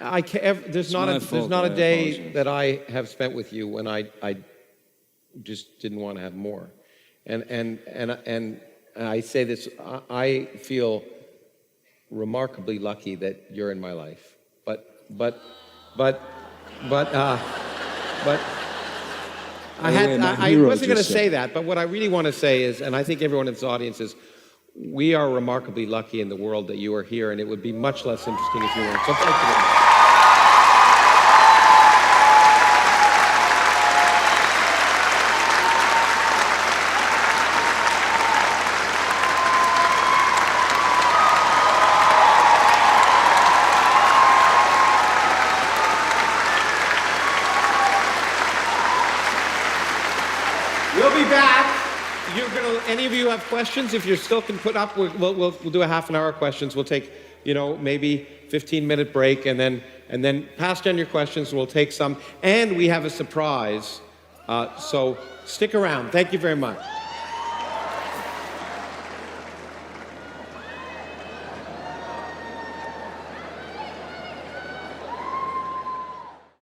[SPEAKER 1] there's not a day that I have spent with you when I just didn't want to have more. And I say this, I feel remarkably lucky that you're in my life. But I wasn't going to say that, but what I really want to say is, and I think everyone in this audience is, we are remarkably lucky in the world that you are here, and it would be much less interesting if you weren't. So thank you very much. We'll be back. Any of you have questions? If you still can put up, we'll do a half-an-hour questions. We'll take, maybe 15-minute break, and then pass down your questions, and we'll take some. And we have a surprise, so stick around. Thank you very much.